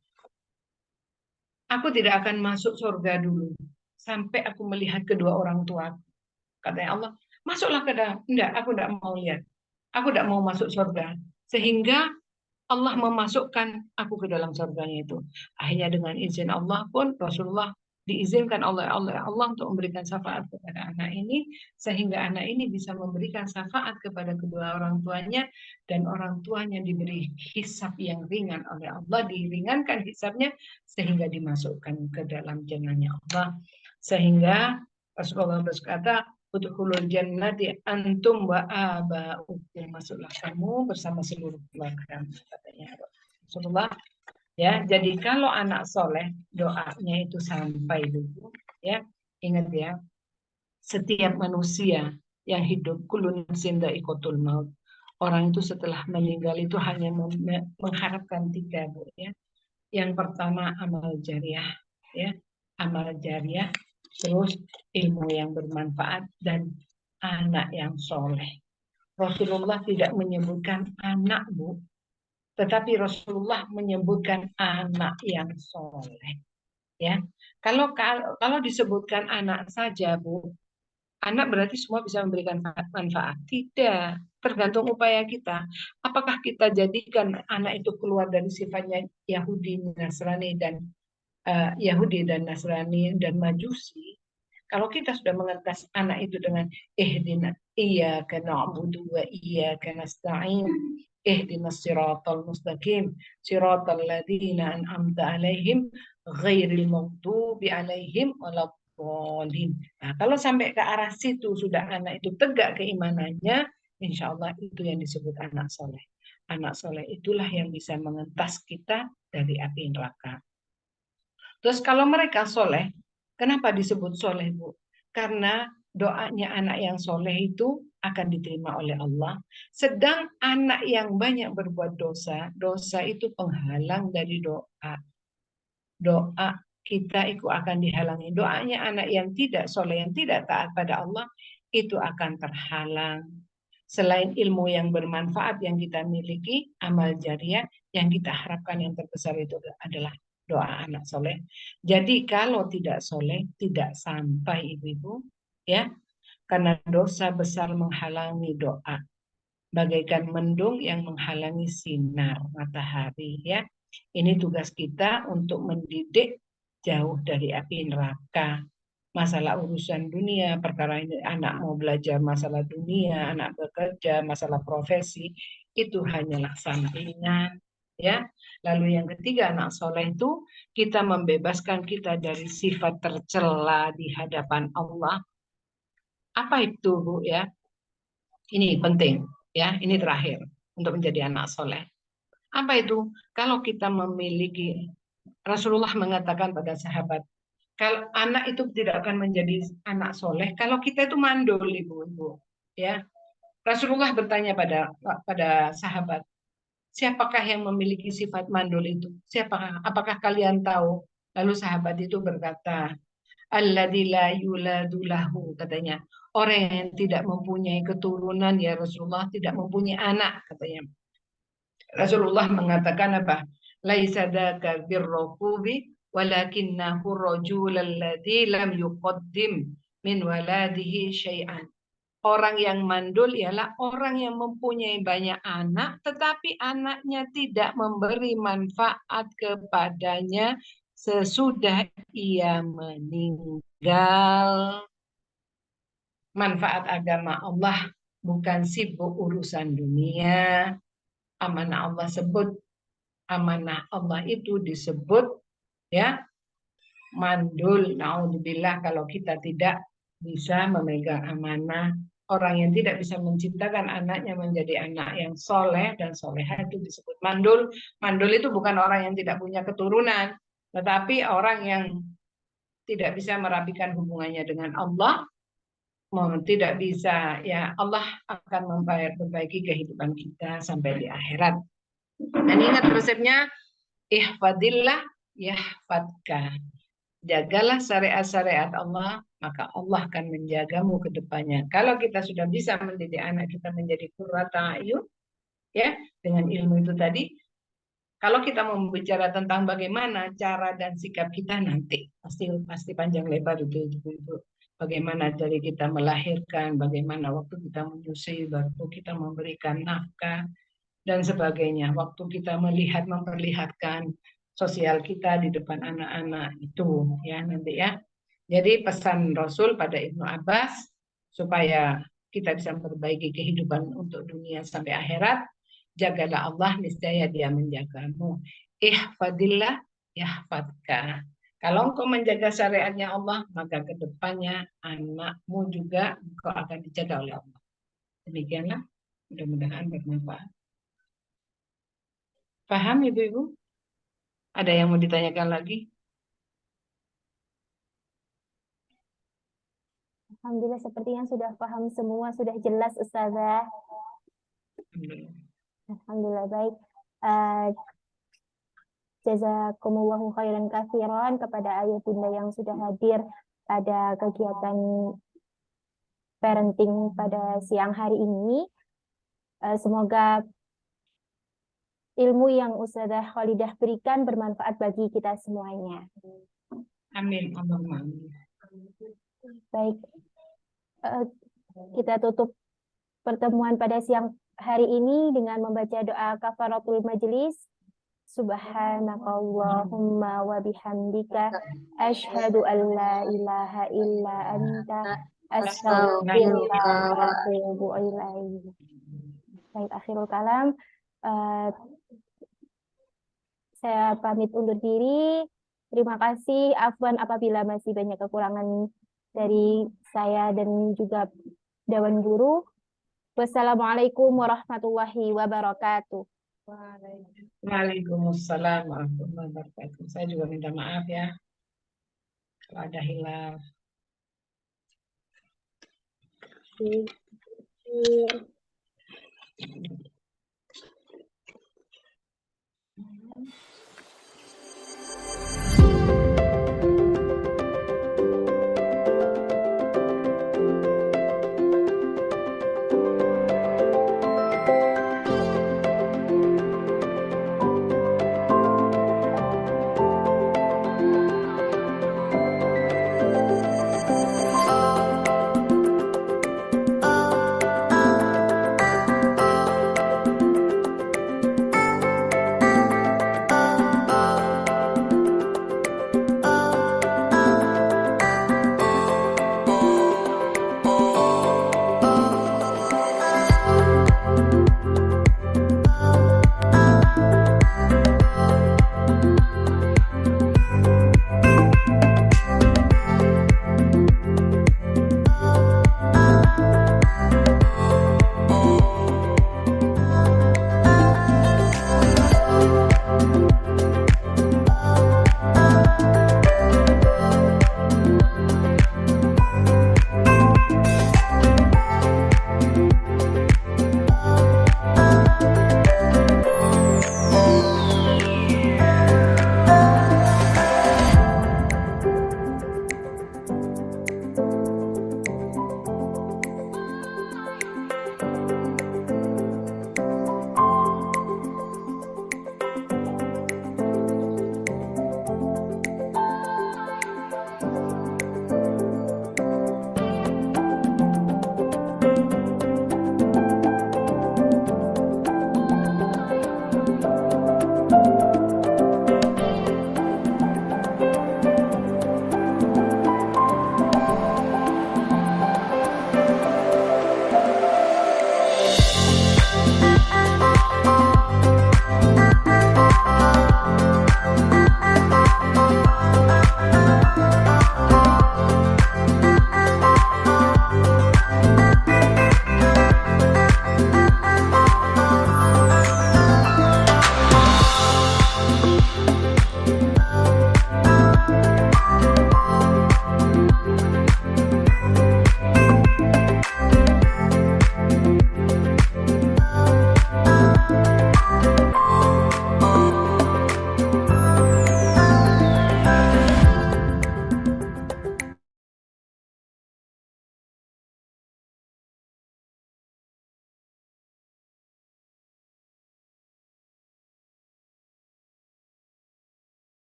Aku tidak akan masuk surga dulu sampai aku melihat kedua orang tua. Katanya Allah, masuklah ke dalam. Enggak, aku tidak mau lihat. Aku tidak mau masuk surga. Sehingga Allah memasukkan aku ke dalam surganya itu. Akhirnya dengan izin Allah pun Rasulullah diizinkan oleh Allah untuk memberikan syafaat kepada anak ini, sehingga anak ini bisa memberikan syafaat kepada kedua orang tuanya, dan orang tuanya diberi hisab yang ringan oleh Allah, diringankan hisabnya sehingga dimasukkan ke dalam jannahnya Allah. Sehingga Rasulullah berkata, udkhulul jannati antum wa aba'ukum, masuklah kamu bersama seluruh keluarga, katanya Rasulullah. Ya, jadi kalau anak soleh doanya itu sampai dulu, ya. Ingat, ya, setiap manusia yang hidup kulun sinda ikotul maut, orang itu setelah meninggal itu hanya mengharapkan 3, Bu, ya. Yang pertama amal jariah, ya, amal jariah, terus ilmu yang bermanfaat, dan anak yang soleh. Rasulullah tidak menyebutkan anak, Bu, tetapi Rasulullah menyebutkan anak yang soleh. Ya, kalau disebutkan anak saja, Bu, anak berarti semua bisa memberikan manfaat? Tidak, tergantung upaya kita. Apakah kita jadikan anak itu keluar dari sifatnya Yahudi, Nasrani dan Nasrani dan Majusi? Kalau kita sudah mengetes anak itu dengan iyyaka na'budu wa iyyaka nasta'in, ihdinas siratal mustaqim, siratal ladzina an'amta 'alaihim ghairil maghdubi 'alaihim dolin. Nah, kalau sampai ke arah situ sudah anak itu tegak keimanannya, insya Allah itu yang disebut anak soleh. Anak soleh itulah yang bisa mengentas kita dari api neraka. Terus kalau mereka soleh, kenapa disebut soleh, Bu? Karena doanya anak yang soleh itu akan diterima oleh Allah. Sedang anak yang banyak berbuat dosa, dosa itu penghalang dari doa. Doa kita itu akan dihalangi. Doanya anak yang tidak soleh, yang tidak taat pada Allah, itu akan terhalang. Selain ilmu yang bermanfaat yang kita miliki, amal jariah yang kita harapkan yang terbesar itu adalah doa anak soleh. Jadi kalau tidak soleh, tidak sampai ibu-ibu, ya, karena dosa besar menghalangi doa, bagaikan mendung yang menghalangi sinar matahari, ya. Ini tugas kita untuk mendidik jauh dari api neraka. Masalah urusan dunia, perkara ini anak mau belajar masalah dunia, anak bekerja, masalah profesi, itu hanyalah sampingan, ya. Lalu yang ketiga, anak soleh itu kita membebaskan kita dari sifat tercela di hadapan Allah. Apa itu, Bu, ya? Ini penting, ya. Ini terakhir untuk menjadi anak soleh. Apa itu? Kalau kita memiliki, Rasulullah mengatakan pada sahabat, kalau anak itu tidak akan menjadi anak soleh kalau kita itu mandul, ibu-ibu, ya. Rasulullah bertanya pada sahabat, siapakah yang memiliki sifat mandul itu? Siapakah? Apakah kalian tahu? Lalu sahabat itu berkata, alladzi la yuladu lahu, katanya, orang yang tidak mempunyai keturunan, ya Rasulullah, tidak mempunyai anak, katanya. Rasulullah mengatakan apa? Laisa dzaka birrukubi walakinnahu rajul alladzi lam yuqaddim min waladihi syai'an. Orang yang mandul ialah orang yang mempunyai banyak anak tetapi anaknya tidak memberi manfaat kepadanya sesudah ia meninggal. Manfaat agama Allah bukan sibuk urusan dunia. Amanah Allah sebut, amanah Allah itu disebut, ya, mandul. Naudzubillah kalau kita tidak bisa memegang amanah. Orang yang tidak bisa menciptakan anaknya menjadi anak yang soleh dan soleha itu disebut mandul. Mandul itu bukan orang yang tidak punya keturunan, tetapi orang yang tidak bisa merapikan hubungannya dengan Allah, tidak bisa, ya, Allah akan memperbaiki kehidupan kita sampai di akhirat. Dan ingat resepnya, ihfadillah yahfadka. Jagalah syariat-syariat Allah, maka Allah akan menjagamu ke depannya. Kalau kita sudah bisa mendidik anak kita menjadi qurrata a'yun, ya, dengan ilmu itu tadi, kalau kita mau bicara tentang bagaimana cara dan sikap kita nanti, pasti panjang lebar itu. Bagaimana dari kita melahirkan, bagaimana waktu kita menyusui, waktu kita memberikan nafkah, dan sebagainya. Waktu kita memperlihatkan sosial kita di depan anak-anak itu, ya, nanti, ya. Jadi pesan Rasul pada Ibnu Abbas supaya kita bisa memperbaiki kehidupan untuk dunia sampai akhirat, jagalah Allah, niscaya Dia menjagamu. Ihfadillah yahfadka. Kalau engkau menjaga syariatnya Allah, maka ke depannya anakmu juga engkau akan dijaga oleh Allah. Demikianlah, mudah-mudahan bermanfaat. Paham, ibu-ibu? Ada yang mau ditanyakan lagi? Alhamdulillah sepertinya sudah paham semua, sudah jelas Ustazah. Alhamdulillah baik. Jazakumullahu khairan katsiran kepada ayah bunda yang sudah hadir pada kegiatan parenting pada siang hari ini. Semoga ilmu yang Ustazah Khalidah berikan bermanfaat bagi kita semuanya. Amin. Allahumma amin. Baik, kita tutup pertemuan pada siang hari ini dengan membaca doa kafaratul majelis. Subhanakallahumma wa bihamdika asyhadu an la ilaha illa anta astaghfiruka wa atubu ilaik. Baik, akhirul kalam. Saya pamit undur diri. Terima kasih. Afwan apabila masih banyak kekurangan dari saya dan juga Dewan Guru. Wassalamualaikum warahmatullahi wabarakatuh. Waalaikumsalam warahmatullahi wabarakatuh. Saya juga minta maaf ya kalau ada hilaf. Iya.